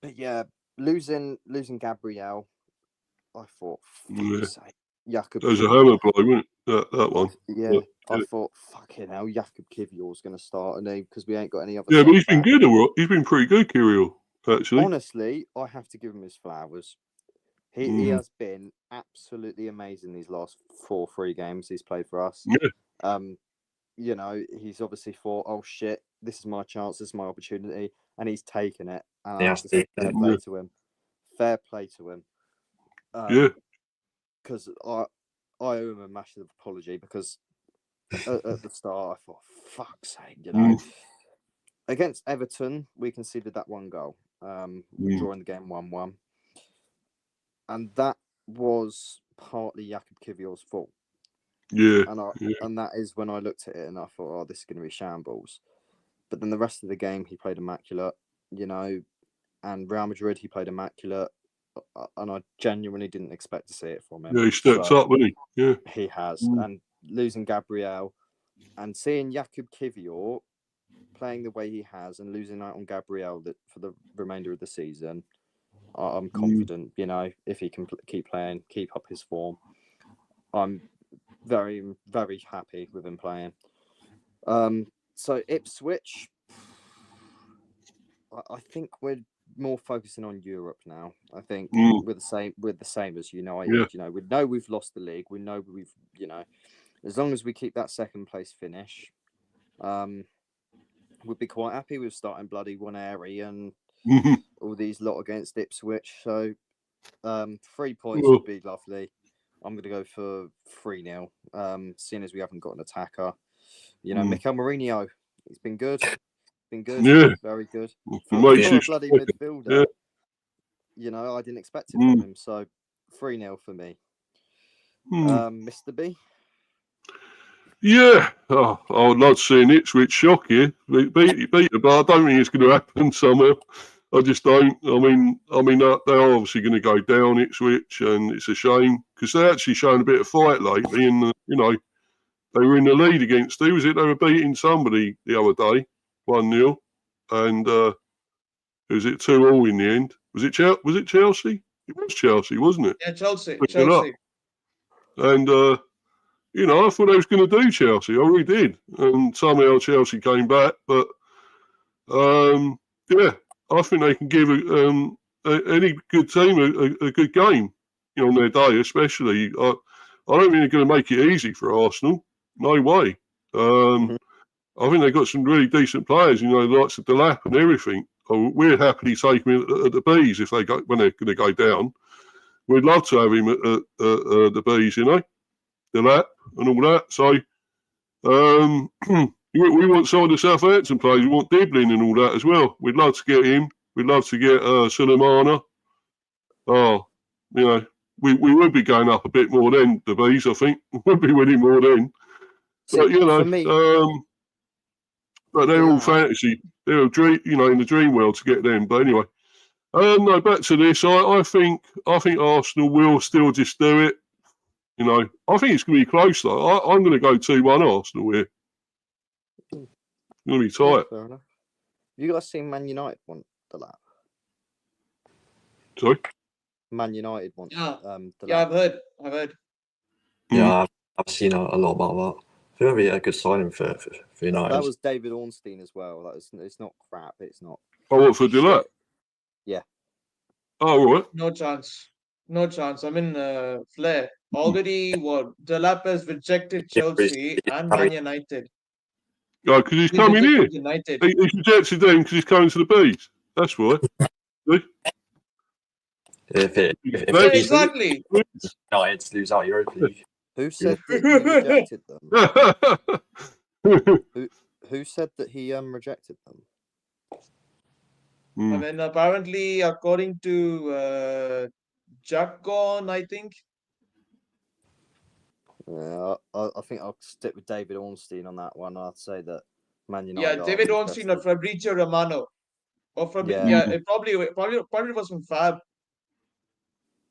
Speaker 1: But yeah, losing Gabriel, I thought, Jakub.
Speaker 2: That was a hammer blow, wasn't it? That one.
Speaker 1: Yeah, I thought, fucking hell, Jakub Kivior's going to start, and because we ain't got any other.
Speaker 2: Yeah, but he's been good, he's been pretty good, Kirill. Actually,
Speaker 1: honestly, I have to give him his flowers. He has been absolutely amazing these last 3 games he's played for us.
Speaker 2: Yeah.
Speaker 1: You know, he's obviously thought, oh shit, this is my chance, this is my opportunity, and he's taken it. And I have to say, fair play to him. Fair play to him. Because I owe him a massive apology because at the start I thought, fuck's sake, you know. Against Everton, we conceded that 1 goal. Drawing the game 1-1. And that was partly Jakub Kivior's fault.
Speaker 2: Yeah.
Speaker 1: And that is when I looked at it and I thought, oh, this is going to be shambles. But then the rest of the game, he played immaculate, you know, and Real Madrid, he played immaculate. And I genuinely didn't expect to see it from him.
Speaker 2: Yeah, he steps up, didn't he? Yeah.
Speaker 1: He has. And losing Gabriel and seeing Jakub Kivior playing the way he has and losing out on Gabriel for the remainder of the season, I'm confident, you know, if he can keep playing, keep up his form. I'm very, very happy with him playing. So Ipswich, I think we're more focusing on Europe now. I think we're the same as United.
Speaker 2: Yeah.
Speaker 1: You know, we know we've lost the league. We know you know, as long as we keep that second place finish, would be quite happy with starting bloody Waneri and
Speaker 2: Mhm.
Speaker 1: all these lot against Ipswich. So 3 points
Speaker 2: Well,
Speaker 1: would be lovely. I'm going to go for 3-0, seeing as we haven't got an attacker. You know, Mikel Mourinho, he's been good.
Speaker 2: Yeah.
Speaker 1: Very good.
Speaker 2: It
Speaker 1: For
Speaker 2: makes
Speaker 1: a
Speaker 2: you
Speaker 1: bloody
Speaker 2: striker.
Speaker 1: midfielder,
Speaker 2: Yeah.
Speaker 1: you know, I didn't expect it from him. So 3-0 for me. Mr. B?
Speaker 2: Yeah. Oh, I would love to see an Ipswich shock here. Beat it, but I don't think it's going to happen somehow. I just don't. I mean, they're obviously going to go down, Ipswich, and it's a shame because they're actually showing a bit of fight lately. And you know, they were in the lead against who was it? They were beating somebody the other day, 1-0, and was it 2-2 in the end? Was it Chelsea? It was Chelsea, wasn't it?
Speaker 3: Yeah, Chelsea.
Speaker 2: Pick it up. And you know, I thought they was going to do Chelsea. I really did, and somehow Chelsea came back. But yeah, I think they can give any good team a good game, you know, on their day, especially. I don't think they're going to make it easy for Arsenal. No way. I think they've got some really decent players, you know, the likes of Delap and everything. We're happily taking him at the Bees if they go when they're going to go down. We'd love to have him at the Bees, you know, Delap and all that. So we want some of the Southampton players. We want Diblin and all that as well. We'd love to get him. We'd love to get Sulemana. Oh, you know, we would be going up a bit more then, the Bees, I think. We'd be winning more then. But, you know, but they're all fantasy. They're a dream, you know, in the dream world to get them. But anyway, no, back to this. I think Arsenal will still just do it. You know, I think it's going to be close though. I'm going to go 2-1 Arsenal here. It's going to be tight.
Speaker 1: Fair enough. Have you guys seen Man United want the lap?
Speaker 2: Sorry?
Speaker 1: Man United want
Speaker 3: the
Speaker 1: lap.
Speaker 3: I've heard.
Speaker 4: Yeah, I've seen a lot about that. I think it'd be a good signing for United.
Speaker 1: That was David Ornstein as well. It's not crap. It's not.
Speaker 2: Oh, what, for Delap?
Speaker 1: Yeah.
Speaker 2: Oh, right.
Speaker 3: No chance. I mean, Flair. Already, Delap has rejected Chelsea and Man United.
Speaker 2: Yeah, because he's coming here.
Speaker 3: United.
Speaker 2: He's rejected them because he's coming to the Bees. That's right.
Speaker 3: Exactly.
Speaker 4: United lose out Europa League.
Speaker 1: Who said that he rejected them? Who said that he rejected them?
Speaker 3: I mean, apparently, according to Jackon, I think.
Speaker 1: Yeah, I think I'll stick with David Ornstein on that one. I'd say that Man United.
Speaker 3: Yeah, David Ornstein or Fabrizio Romano, or from it probably was from Fab.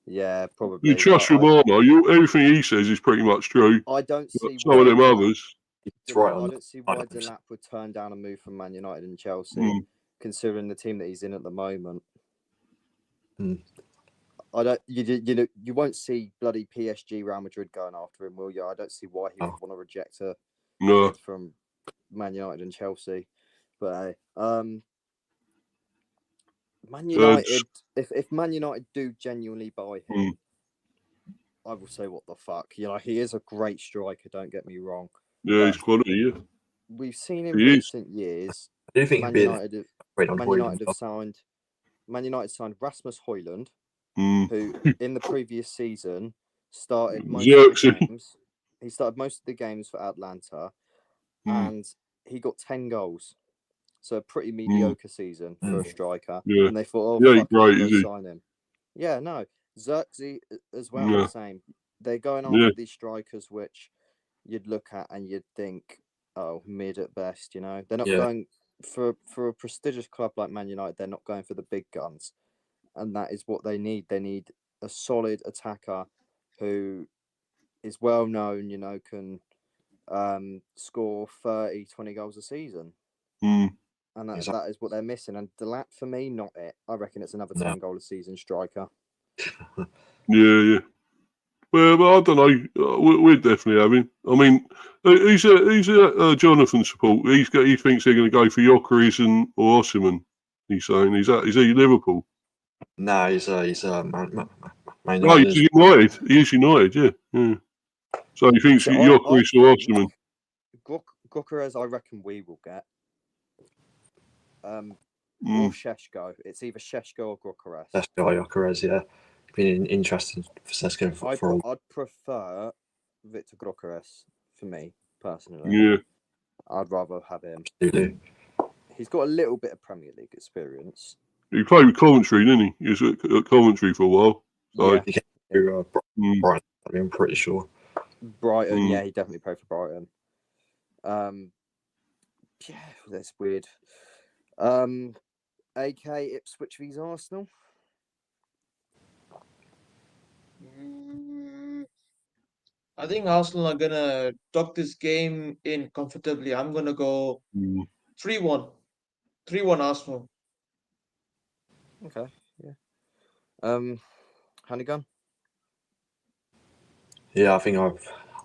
Speaker 1: Yeah, probably.
Speaker 2: You trust Romano. Everything he says is pretty much true.
Speaker 1: I don't see
Speaker 2: some of them others.
Speaker 1: I don't see why Delap would turn down a move from Man United and Chelsea, considering the team that he's in at the moment. I don't. You won't see bloody PSG, Real Madrid going after him, will you? I don't see why he would want to reject a bid from Man United and Chelsea. But Man United, if Man United do genuinely buy him, I will say, what the fuck? You know, he is a great striker. Don't get me wrong.
Speaker 2: Yeah, he's quality. Yeah,
Speaker 1: we've seen in recent years.
Speaker 4: I do think
Speaker 1: Man United have signed. Man United signed Rasmus Højlund, who in the previous season started most of the games. He started most of the games for Atlanta, and he got 10 goals. So a pretty mediocre season for a striker.
Speaker 2: Yeah.
Speaker 1: And they thought, fuck,
Speaker 2: great,
Speaker 1: sign him. Yeah, no. Xerxes as well, the same. They're going after these strikers which you'd look at and you'd think, oh, mid at best, you know. They're not going for a prestigious club like Man United, they're not going for the big guns. And that is what they need. They need a solid attacker who is well known, you know, can score 30, 20 goals a season. And that is what they're missing. And Delap, for me, not it. I reckon it's another 10 goal a season striker.
Speaker 2: Yeah. Well, I don't know. We're definitely having. I mean, he's a Jonathan support. He thinks they're going to go for Gyökeres or Osimhen. He's saying is he Liverpool?
Speaker 4: No, he's Man United.
Speaker 2: No, he's United. He is United. Yeah. So he thinks Gyökeres or Osimhen.
Speaker 1: Gyökeres, I reckon we will get. or
Speaker 2: Mm.
Speaker 1: Sheshko. It's either Sheshko or Gyökeres.
Speaker 4: That's Gyökeres, yeah. Been interesting for Sesko for a
Speaker 1: I'd prefer Victor Gyökeres for me personally.
Speaker 2: Yeah.
Speaker 1: I'd rather have him.
Speaker 4: Absolutely.
Speaker 1: He's got a little bit of Premier League experience.
Speaker 2: He played with Coventry, didn't he? He was at Coventry for a while. So,
Speaker 1: Yeah.
Speaker 4: He came through
Speaker 2: mm.
Speaker 4: Brighton, I'm pretty sure.
Speaker 1: Brighton,
Speaker 2: Mm.
Speaker 1: yeah, he definitely played for Brighton. Yeah, that's weird. AK Ipswich vs Arsenal.
Speaker 3: I think Arsenal are gonna tuck this game in comfortably. I'm gonna go 3-1. 3-1 Arsenal.
Speaker 1: Okay, yeah. Honeygun.
Speaker 4: Yeah, I think I'm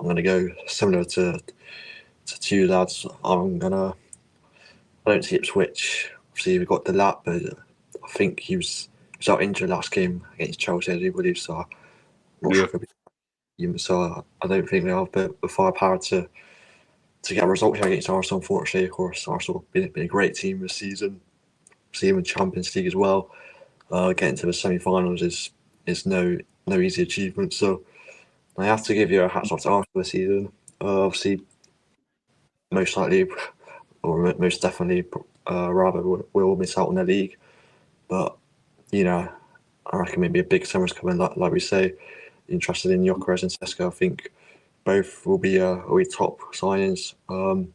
Speaker 4: going to go similar to you lads. I don't see Ipswich. Obviously, we got the lap, but I think he was out injured last game against Chelsea, I do believe. So I'm not sure if he'll be. So I don't think they have the firepower to get a result here against Arsenal. Unfortunately, of course, Arsenal have been a great team this season. See them in Champions League as well. Getting to the semi-finals is no easy achievement. So I have to give you a hats off to Arsenal this season. Obviously, most likely, or most definitely, rather will miss out on the league. But I reckon maybe a big summer's coming. Like we say, interested in Gyökeres and Sesko. I think both will be top signings. So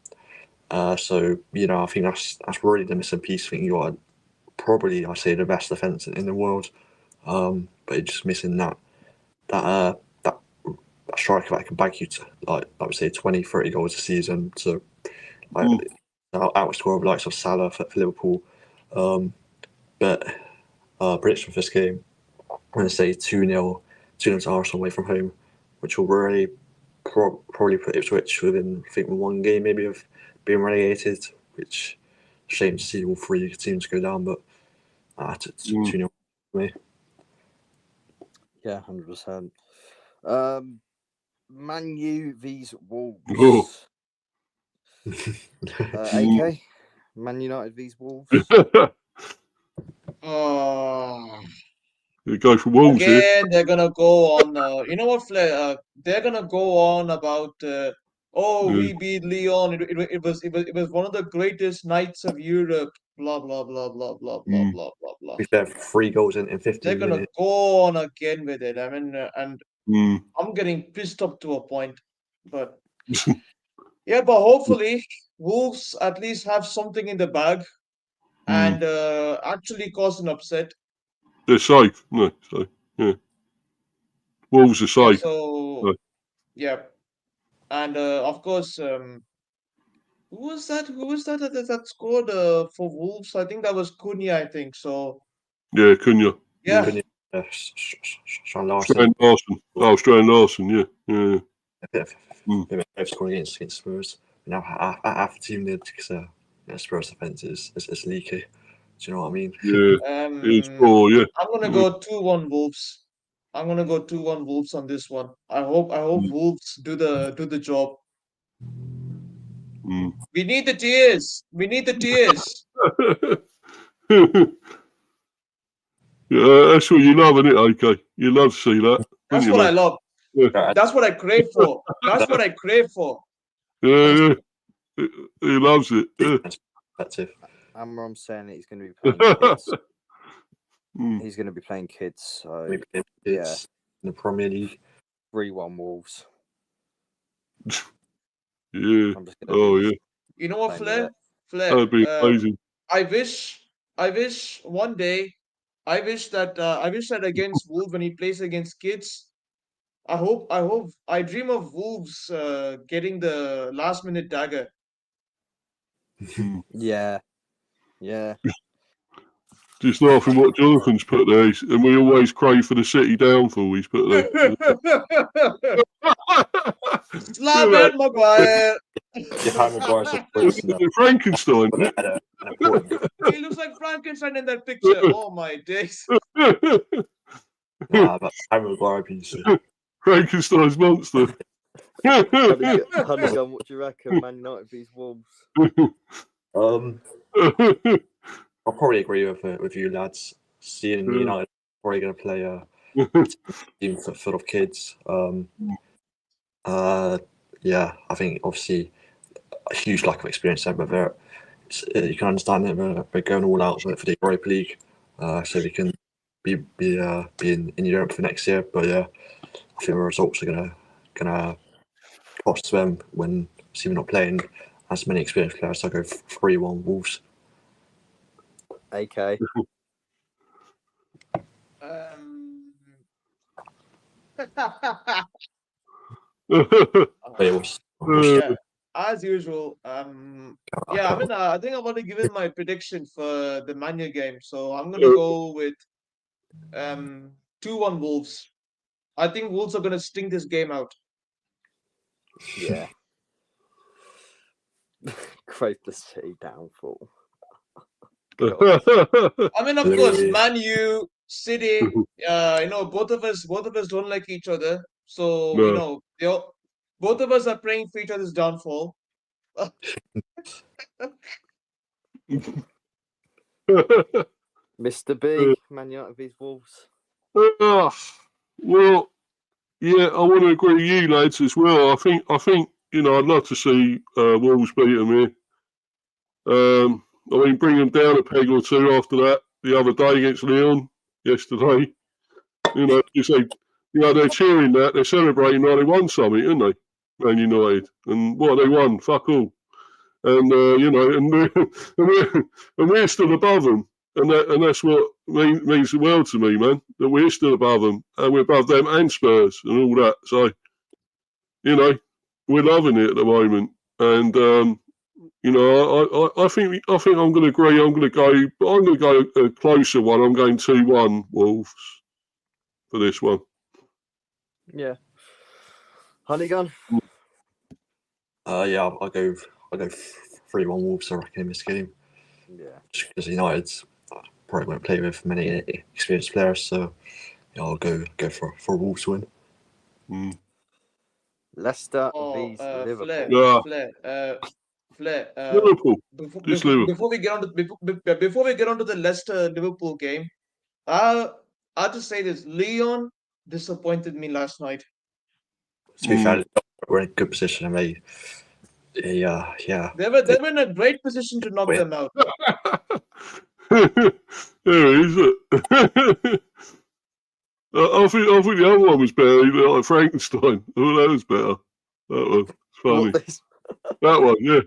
Speaker 4: I think that's really the missing piece. I think you are probably, I say, the best defence in the world. But it's just missing that striker that can bag you to like we say 20-30 goals a season. So outscore the likes of Salah for Liverpool. But prediction for this game, I'm going to say 2-0 to Arsenal away from home, which will really probably put Ipswich within, I think, one game maybe of being relegated, which shame to see all three teams go down, but it's 2-0 for me.
Speaker 1: Yeah, 100%. Man U vs Wolves.
Speaker 2: Oh.
Speaker 1: AK, Man United vs Wolves.
Speaker 2: You go for Wolves here.
Speaker 3: Again, they're gonna go on. You know what, Flair? They're gonna go on about. We beat Lyon. It was one of the greatest nights of Europe. Blah blah blah blah blah blah blah blah blah.
Speaker 4: We've had 3 goals in 15
Speaker 3: They're gonna
Speaker 4: minutes.
Speaker 3: go on again with it. I mean, and I'm getting pissed up to a point, but yeah, but hopefully Wolves at least have something in the bag and actually cause an upset.
Speaker 2: They're safe, no? So yeah, Wolves are safe.
Speaker 3: Yeah, and of course, who was that? Who was that scored for Wolves? I think that was Cunha. I think so.
Speaker 2: Yeah, Cunha.
Speaker 3: Yeah.
Speaker 4: Strand Larsen.
Speaker 2: Strand Larsen. Yeah.
Speaker 4: Both scoring against Spurs. Now half the team did because Spurs defense is leaky. Do you know what I mean?
Speaker 2: Yeah. It's poor. Yeah.
Speaker 3: I'm gonna go 2-1 Wolves. I'm gonna go 2-1 Wolves on this one. I hope Wolves do the job. We need the tears. We need the tears.
Speaker 2: Yeah, that's what you love, isn't it, OK? You love to see that.
Speaker 3: That's what I love.
Speaker 2: Yeah.
Speaker 3: That's what I crave for. That's what I crave for.
Speaker 2: Yeah. He loves it. Yeah.
Speaker 1: Amram's saying that he's going to be playing kids. He's going to be playing kids. So
Speaker 4: yeah, in the Premier League.
Speaker 1: 3-1 Wolves.
Speaker 2: Yeah. Oh yeah.
Speaker 3: You know what, Flair?
Speaker 2: That'd be amazing.
Speaker 3: I wish one day. I wish that against Wolves when he plays against kids. I dream of Wolves getting the last minute dagger.
Speaker 1: Yeah.
Speaker 2: Just laughing what Jonathan's put there, and we always crave for the City downfall he's put there.
Speaker 3: Slap it, Maguire.
Speaker 2: Frankenstein.
Speaker 3: He looks like Frankenstein in that picture. Oh my days.
Speaker 4: But Harry Maguire piece.
Speaker 2: Frankenstein's monster.
Speaker 1: Honeygun, what do you reckon? Man United vs Wolves.
Speaker 4: I'll probably agree with you lads. Seeing
Speaker 2: Yeah.
Speaker 4: United probably going to play a team full of kids. Yeah, I think obviously a huge lack of experience there, but you can understand that they're going all out for the Europa League, so they can be in Europe for next year. But yeah, I think the results are gonna cost them when we're not playing as many experienced players. So I go 3-1 Wolves.
Speaker 1: AK.
Speaker 3: Yeah, as usual. Yeah, I mean, I think I've already given my prediction for the Man U game, so I'm gonna go with 2-1 Wolves. I think Wolves are gonna sting this game out.
Speaker 1: Yeah. Crave the City downfall.
Speaker 3: I mean, of course, Man U, City. Both of us don't like each other, so both of us are praying for each other's downfall.
Speaker 1: Mr. B, Man United vs Wolves.
Speaker 2: Well, yeah, I want to agree with you lads as well. I think I'd love to see Wolves beat them here. I mean, bring them down a peg or two after that the other day against Lyon yesterday. Because they're cheering that, they're celebrating like they won something, aren't they? Man United, and what they won, fuck all. And we're still above them, and that's what means the world to me, man. That we're still above them, and we're above them and Spurs and all that. So, we're loving it at the moment, and I think I'm going to agree. I'm going to go a closer one. I'm going 2-1 Wolves for this one.
Speaker 1: Yeah. Honeygun.
Speaker 4: Yeah, I'll go 3-1 Wolves, I reckon, in this game.
Speaker 1: Yeah.
Speaker 4: Just because United probably won't play with many experienced players, so yeah, I'll go for a Wolves win.
Speaker 1: Leicester vs Liverpool.
Speaker 3: Flair,
Speaker 2: Liverpool.
Speaker 3: Before we get on to the Leicester Liverpool game, I'll just say this: Lyon disappointed me last night.
Speaker 4: To be fair, we're in a good position, and they
Speaker 3: were in a great position to knock them out.
Speaker 2: Is it? I think the other one was better. Like Frankenstein. Oh, that was better. That was funny. That one, yeah.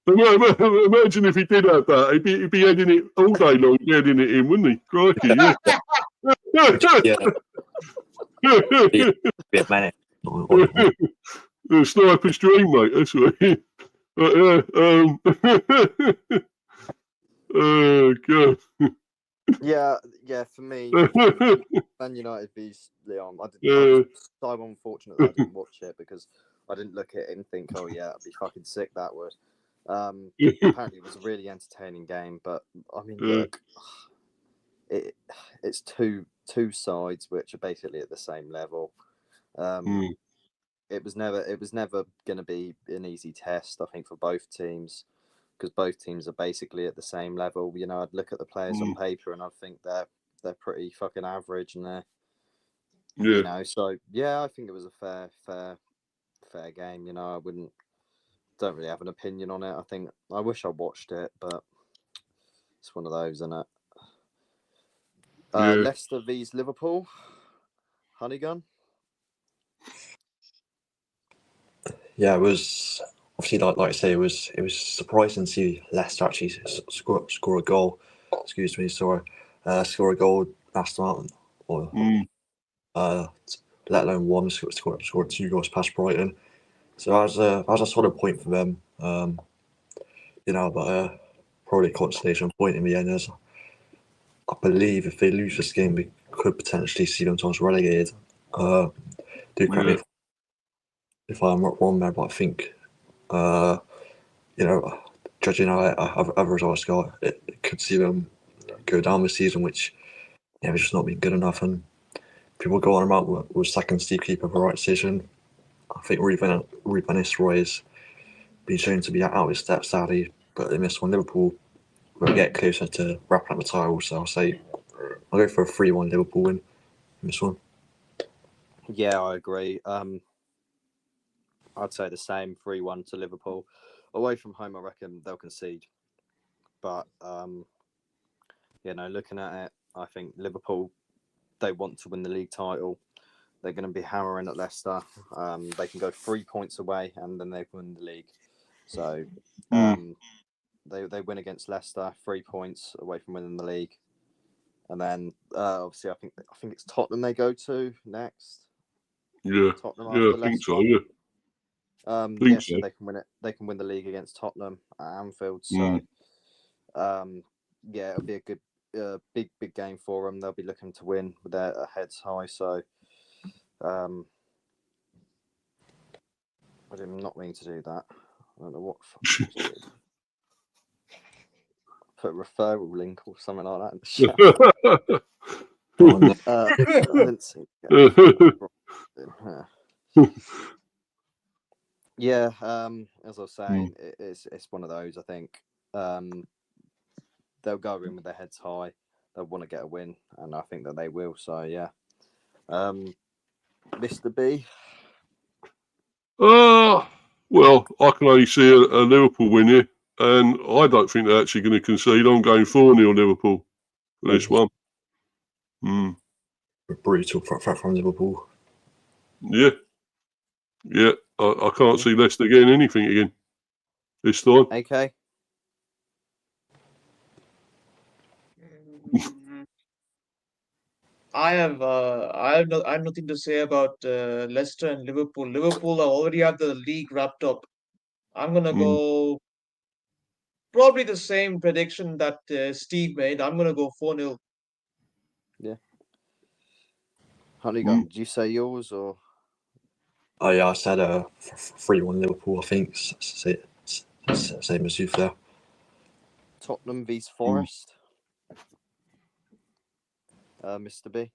Speaker 2: Imagine if he did have that. He'd be heading it all day long, heading it in, wouldn't he? Crikey, yeah. The sniper's dream, mate. That's what he. Oh God.
Speaker 1: Yeah. For me, Man United vs Lyon. I'm unfortunate that I didn't watch it because I didn't look at it and think, oh yeah, I'd be fucking sick. That would. Apparently, it was a really entertaining game, but I mean, look, it's two sides which are basically at the same level. It was never going to be an easy test, I think, for both teams, because both teams are basically at the same level. I'd look at the players on paper and I think they're pretty fucking average, and so yeah, I think it was a fair game. I don't really have an opinion on it. I wish I watched it, but it's one of those, isn't it? Leicester vs Liverpool. Honeygun.
Speaker 4: Yeah, it was obviously like I say, it was surprising to see Leicester actually score a goal. Excuse me, sorry, score a goal last night, let alone one. Scored 2 goals past Brighton. So that was a solid point for them. But probably a consolation point in the end. As I believe if they lose this game, we could potentially see themselves relegated. Do correct me if I'm not wrong there, but I think, judging how other results go, it could see them go down this season, which it's just not been good enough. And people go on about with second Steve Keeper for the right decision. I think Ruben Nistelrooy has been shown to be out of his step, sadly, but in this one, Liverpool will get closer to wrapping up the title. So I'll say I'll go for a 3-1 Liverpool win in this one.
Speaker 1: Yeah, I agree. I'd say the same, 3-1 to Liverpool. Away from home, I reckon they'll concede. But, looking at it, I think Liverpool, they want to win the league title. They're going to be hammering at Leicester. They can go 3 points away and then they win the league. So they win against Leicester, 3 points away from winning the league. And then, obviously, I think it's Tottenham they go to next.
Speaker 2: Yeah,
Speaker 1: Tottenham
Speaker 2: yeah,
Speaker 1: after
Speaker 2: I think
Speaker 1: Leicester.
Speaker 2: so, yeah.
Speaker 1: So they can win it. They can win the league against Tottenham at Anfield. So, it'll be a good, big game for them. They'll be looking to win with their heads high. So, I did not mean to do that. I don't know what the fuck I did. Put a referral link or something like that in the chat.
Speaker 4: Oh, no.
Speaker 1: I didn't see it. Yeah, as I was saying, it's one of those. I think they'll go in with their heads high. They'll want to get a win, and I think that they will. So yeah, Mr. B.
Speaker 2: Well, I can only see a Liverpool win here, and I don't think they're actually going to concede. I'm going 4-0 Liverpool for this one.
Speaker 4: Brutal from Liverpool.
Speaker 2: Yeah. Yeah, I can't see Leicester getting anything again this time.
Speaker 1: Okay.
Speaker 3: I have nothing to say about Leicester and Liverpool. Liverpool already have the league wrapped up. I'm gonna go probably the same prediction that Steve made. I'm gonna go 4-0.
Speaker 1: Yeah. Honeygun, did you say yours or?
Speaker 4: Oh yeah, I said 3-1 Liverpool. I think same as you there.
Speaker 1: Tottenham vs Forest. Mr. B.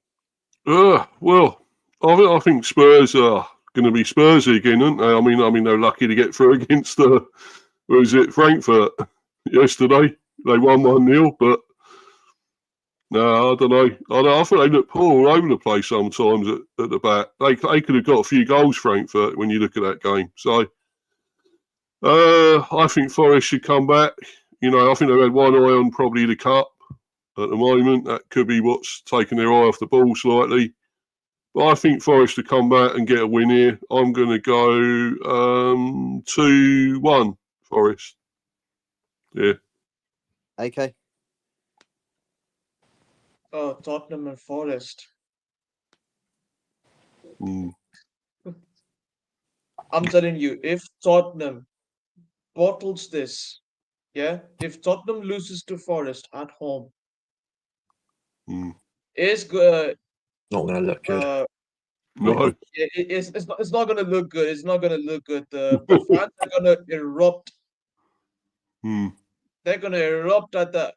Speaker 2: Well, I think Spurs are going to be Spursy again, aren't they? I mean they're lucky to get through against Frankfurt yesterday. They won 1-0, but no, I don't know. I thought they looked poor all over the place sometimes at the back. They could have got a few goals, Frankfurt, when you look at that game. So I think Forest should come back. I think they've had one eye on probably the cup at the moment. That could be what's taken their eye off the ball slightly. But I think Forest to come back and get a win here. I'm going to go 2-1 Forest. Yeah.
Speaker 1: Okay.
Speaker 3: Oh, Tottenham and Forest. I'm telling you, if Tottenham bottles this, if Tottenham loses to Forest at home, it's good.
Speaker 4: Not going to look good.
Speaker 2: No.
Speaker 3: It's not going to look good. It's not going to look good. The fans are going to erupt. They're going to erupt at the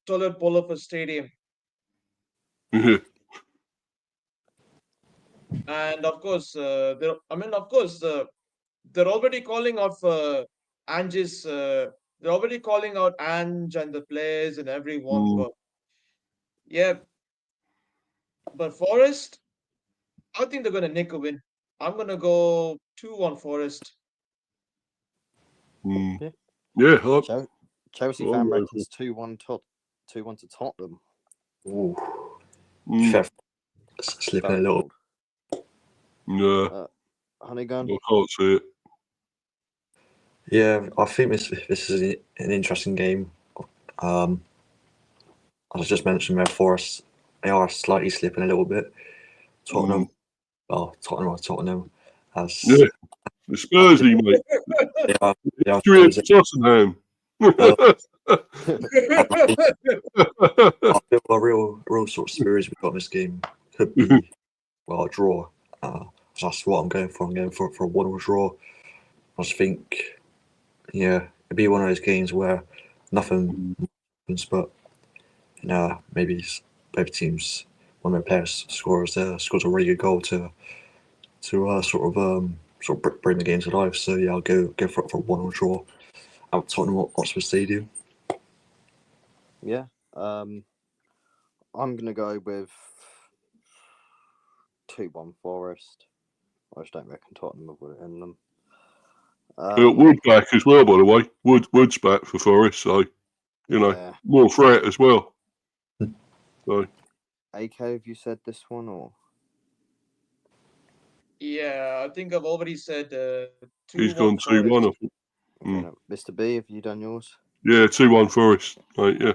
Speaker 3: toilet bowl of a stadium. And of course, they're already calling off Ange's. They're already calling out Ange and the players and everyone. But but Forest, I think they're gonna nick a win. I'm gonna go 2-1 Forest.
Speaker 2: Yeah.
Speaker 1: Chelsea fan reckons 2-1 to Tottenham.
Speaker 4: Ooh. Slipping a little.
Speaker 2: No.
Speaker 1: Honeygun.
Speaker 2: I can't see it.
Speaker 4: Yeah, I think this is an interesting game. As I just mentioned, Forest, they are slightly slipping a little bit. Tottenham. As
Speaker 2: the Spursy, mate.
Speaker 4: They are
Speaker 2: Tottenham.
Speaker 4: I feel a real sort of spirit we've got in this game. Could be a draw. That's what I'm going for. I'm going for a 1-1 draw. I just think, it'd be one of those games where nothing happens, but maybe both teams, one of their players scores a really good goal to to sort of bring the game to life. So yeah, I'll go for it for 1-1 draw at Tottenham Hotspur Stadium.
Speaker 1: Yeah. I'm gonna go with 2-1 Forest. I just don't reckon Tottenham will put it in them.
Speaker 2: Wood back as well, by the way. Wood's back for Forest, so
Speaker 1: yeah.
Speaker 2: more threat as well. So
Speaker 1: AK, have you said this one or?
Speaker 3: Yeah, I think I've already said
Speaker 2: he's
Speaker 3: 2-1
Speaker 2: gone 2-1, I
Speaker 3: Forest.
Speaker 2: think.
Speaker 1: Okay, no. Mr. B, have you done yours?
Speaker 2: Yeah, 2-1 Forest. Right, yeah.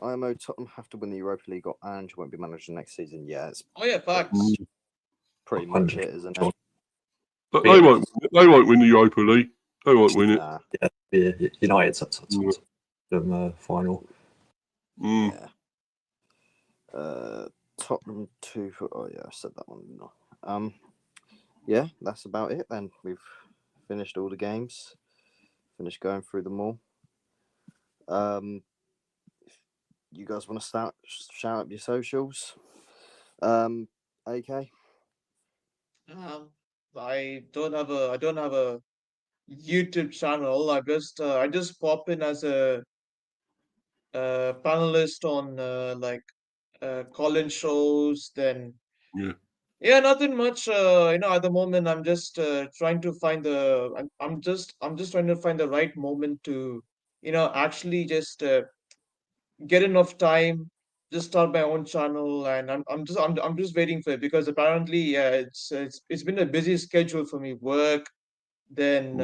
Speaker 1: IMO Tottenham have to win the Europa League or Ange won't be manager next season. Yeah, it's
Speaker 3: Oh yeah, facts.
Speaker 1: pretty much it, isn't it?
Speaker 2: But they won't win the Europa League. They won't win it.
Speaker 1: Nah.
Speaker 4: Yeah, United's at the final.
Speaker 1: Yeah. Tottenham 2. Oh yeah, I said that one. No. Yeah, that's about it then. We've finished all the games. Finished going through them all. You guys want to shout up your socials? AK?
Speaker 3: I don't have a YouTube channel. I just pop in as a panelist on call-in shows. Then
Speaker 2: Yeah.
Speaker 3: nothing much. At the moment, I'm just trying to find I'm just trying to find the right moment to actually just get enough time, just start my own channel, and I'm just waiting for it because apparently, yeah, it's been a busy schedule for me. Work, then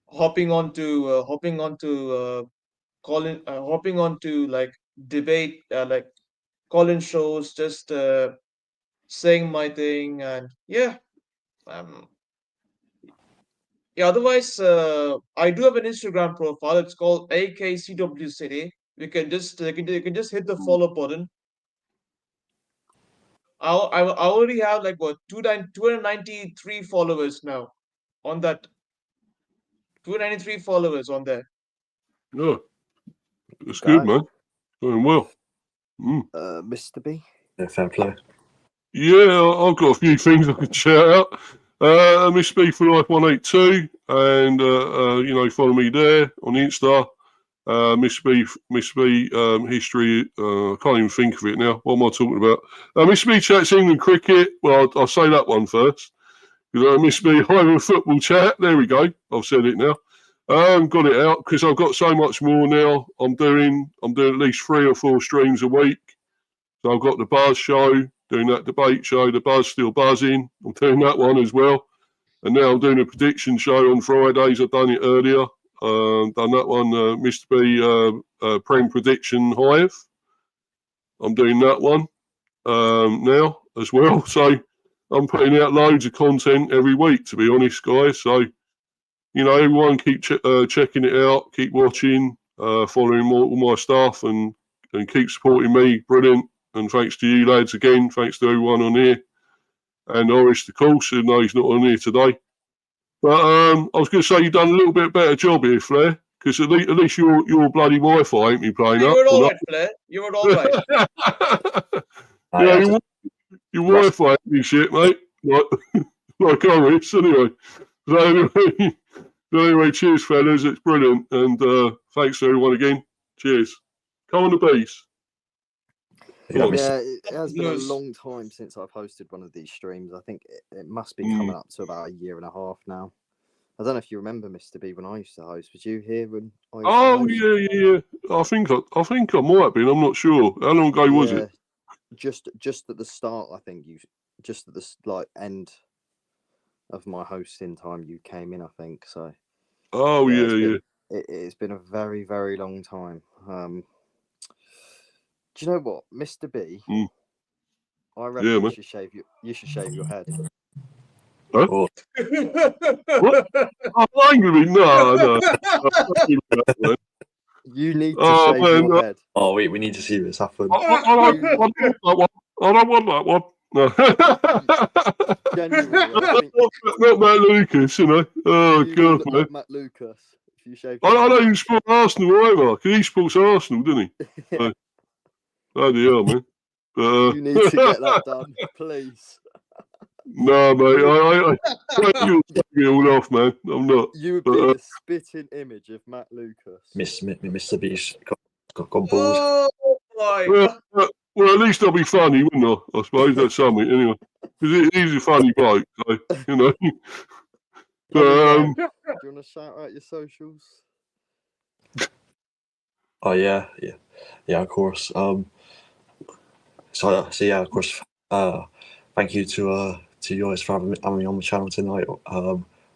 Speaker 3: hopping onto hopping onto like debate, call-in shows, just saying my thing, and yeah, um, yeah. Otherwise, I do have an Instagram profile. It's called AKCW City. You can just hit the follow button. I already have like what 293 followers now on that. 293 followers on there.
Speaker 2: Yeah. That's good, man. Doing well.
Speaker 1: Mr. B?
Speaker 4: Yeah, fair play.
Speaker 2: Yeah, I've got a few things I can shout out. Miss B for Life 182, and follow me there on Insta. Miss B history. I can't even think of it now. What am I talking about? Miss B chats England cricket. Well, I'll say that one first. Miss B Highland football chat. There we go. I've said it now. Got it out because I've got so much more now. I'm doing at least 3 or 4 streams a week. So I've got the Buzz show, doing that debate show, the Buzz still buzzing. I'm doing that one as well. And now I'm doing a prediction show on Fridays. I've done it earlier. Done that one, Mr. B, Prem Prediction Hive. I'm doing that one now as well. So I'm putting out loads of content every week, to be honest, guys. So, everyone keep checking it out, keep watching, following all my stuff and keep supporting me. Brilliant. And thanks to you lads again. Thanks to everyone on here. And Horace, of course, even though he's not on here today. But I was going to say you've done a little bit better job here, Flair, because at least your bloody Wi-Fi ain't me playing
Speaker 3: You
Speaker 2: up.
Speaker 3: were all right, Flair. You were all right.
Speaker 2: Your Wi-Fi ain't me shit, mate. Like Horace, anyway. So anyway, cheers, fellas. It's brilliant. And thanks to everyone again. Cheers. Come on the bees.
Speaker 1: Yeah, it has been a long time since I've hosted one of these streams. I think it must be coming up to about 1.5 years now. I don't know if you remember, Mr. B, when I used to host. Was you here when I used to host?
Speaker 2: Yeah. I think I might have been. I'm not sure. How long ago was it?
Speaker 1: Just at the start, I think just at the end of my hosting time, you came in. I think so.
Speaker 2: Oh yeah.
Speaker 1: It's been a very, very long time. Do you know what, Mr. B? I reckon you should shave your head.
Speaker 2: Huh? What? I'm angry. No.
Speaker 1: You need to shave your head.
Speaker 4: Oh wait, we need to see this happen.
Speaker 2: I don't want that one. No.
Speaker 1: Genuinely,
Speaker 2: not Matt Lucas, Oh God, man.
Speaker 1: like Matt Lucas. If you shave.
Speaker 2: I don't even support Arsenal either, because he supports Arsenal, didn't he? Bloody hell, man.
Speaker 1: You need to get that done, please.
Speaker 2: No, mate. I you'll take me all off, man. I'm not.
Speaker 1: You would be the spitting image of Matt Lucas.
Speaker 4: Mr. Beast got balls.
Speaker 3: Oh my!
Speaker 2: Well, at least I'll be funny, wouldn't I? I suppose that's something, anyway. Because he's a funny bloke, so, you know.
Speaker 1: Do you want to shout out your socials?
Speaker 4: Oh yeah, of course. So yeah, of course. Thank you to you guys for having me on the channel tonight.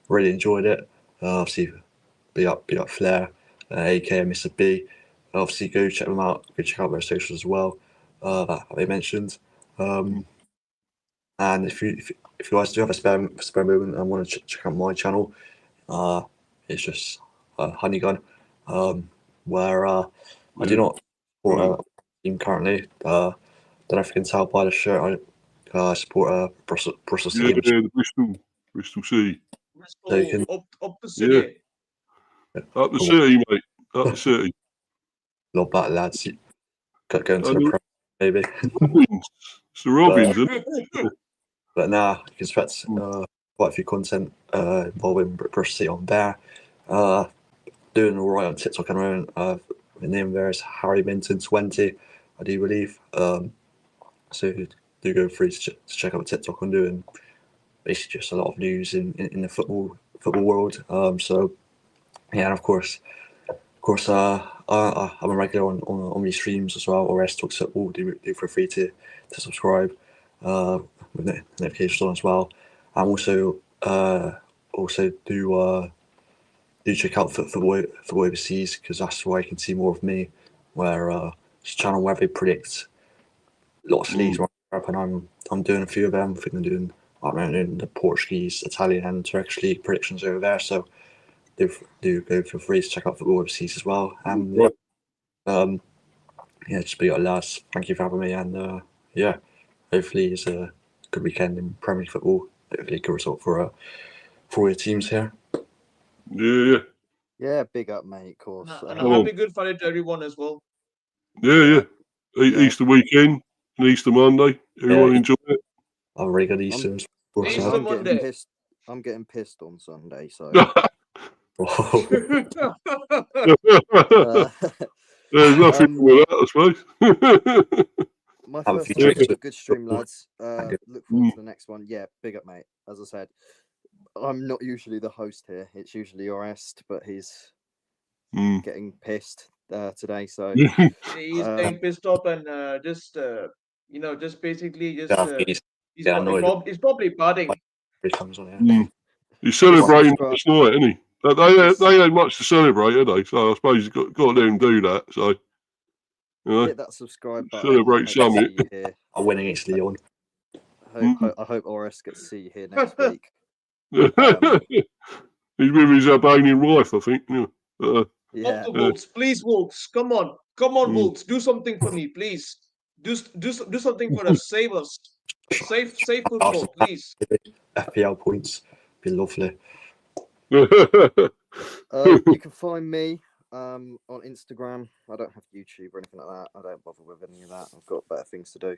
Speaker 4: Really enjoyed it. Obviously, be up Flair, aka Mr. B. Obviously, go check them out. Go check out their socials as well. That they mentioned. And if you guys do have a spare moment and want to check out my channel, it's just Honeygun, where I do not support a team currently. Don't know if you can tell by the shirt. I support Bristol City.
Speaker 2: Yeah, the Bristol City.
Speaker 3: Bristol, up the city.
Speaker 2: Yeah. Up the city, mate. Up the city.
Speaker 4: Love that, lads. Got going to the Premier, maybe.
Speaker 2: It's the Robins, isn't it?
Speaker 4: But nah, you can expect quite a few content involving Bristol City on there. Doing all right on TikTok and around. My name there is Harry Minton 20, I do believe. So do go free to check out TikTok. I'm doing basically just a lot of news in the football world. So yeah, and of course, I'm a regular on these streams as well. Or Talks Football. Do feel free to subscribe with notifications on as well. And also do check out Football Overseas, because that's where you can see more of me. Where it's a channel where they predict lots of leagues around Europe, and I'm doing a few of them. I think I'm doing the Portuguese, Italian, and Turkish league predictions over there. So do go feel free to check out Football Overseas as well. And just be your lads. Thank you for having me, and hopefully it's a good weekend in Premier League football. Hopefully a good result for all your teams here.
Speaker 1: Yeah, big up, mate, of course.
Speaker 3: And a happy Good Friday to everyone as well.
Speaker 2: Yeah. Easter weekend and Easter Monday. Everyone enjoy it.
Speaker 4: I've already got Easter.
Speaker 1: I'm getting pissed on Sunday, so.
Speaker 2: There's nothing with that, I suppose.
Speaker 1: My first time was a good stream, lads. Look forward to the next one. Yeah, big up, mate. As I said, I'm not usually the host here. It's usually Orest, but he's getting pissed today. So
Speaker 3: he's getting pissed off and he's probably partying.
Speaker 4: He comes on here.
Speaker 2: He's celebrating last night, isn't he? They ain't much to celebrate, are they? So I suppose you've got to let him do that. So
Speaker 1: hit that subscribe button.
Speaker 2: Celebrate something.
Speaker 4: I'm winning against Leon.
Speaker 1: I hope Orest gets to see you here next week.
Speaker 2: He's with his Albanian wife, I think.
Speaker 3: Wolves, please, Wolves, come on, Wolves, do something for me, please. Do something for us. Save us. Save football, please.
Speaker 4: FPL points, be lovely.
Speaker 1: You can find me on Instagram. I don't have YouTube or anything like that. I don't bother with any of that. I've got better things to do.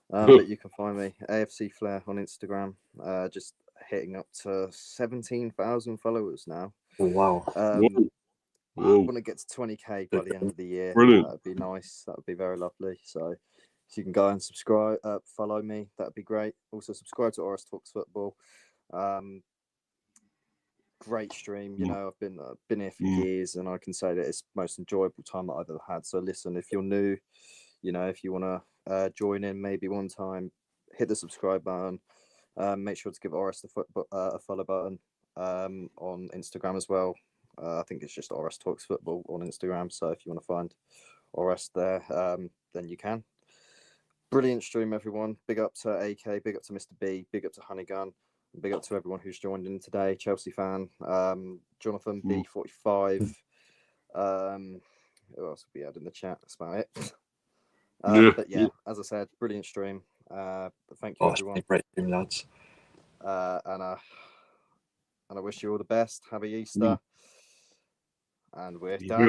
Speaker 1: But you can find me AFC Flair on Instagram. Just hitting up to 17,000 followers now.
Speaker 4: Oh, wow.
Speaker 1: I want to get to 20k by the end of the year.
Speaker 2: Brilliant.
Speaker 1: That'd be nice. That would be very lovely. So if you can go and subscribe, follow me, that'd be great. Also subscribe to Orest Talks Football. Great stream. You know, I've been here for years, and I can say that it's the most enjoyable time that I've ever had. So listen, if you're new, you know, if you want to join in maybe one time, hit the subscribe button. Make sure to give Orest a follow button on Instagram as well. I think it's just Orest Talks Football on Instagram. So if you want to find Orest there, then you can. Brilliant stream, everyone. Big up to AK, big up to Mr. B, big up to Honeygun, big up to everyone who's joined in today. Chelsea fan, Jonathan B45. Who else we had in the chat? That's about it. But yeah, as I said, brilliant stream. Thank you, everyone.
Speaker 4: Great stream, lads.
Speaker 1: And I wish you all the best. Happy Easter. And we're done.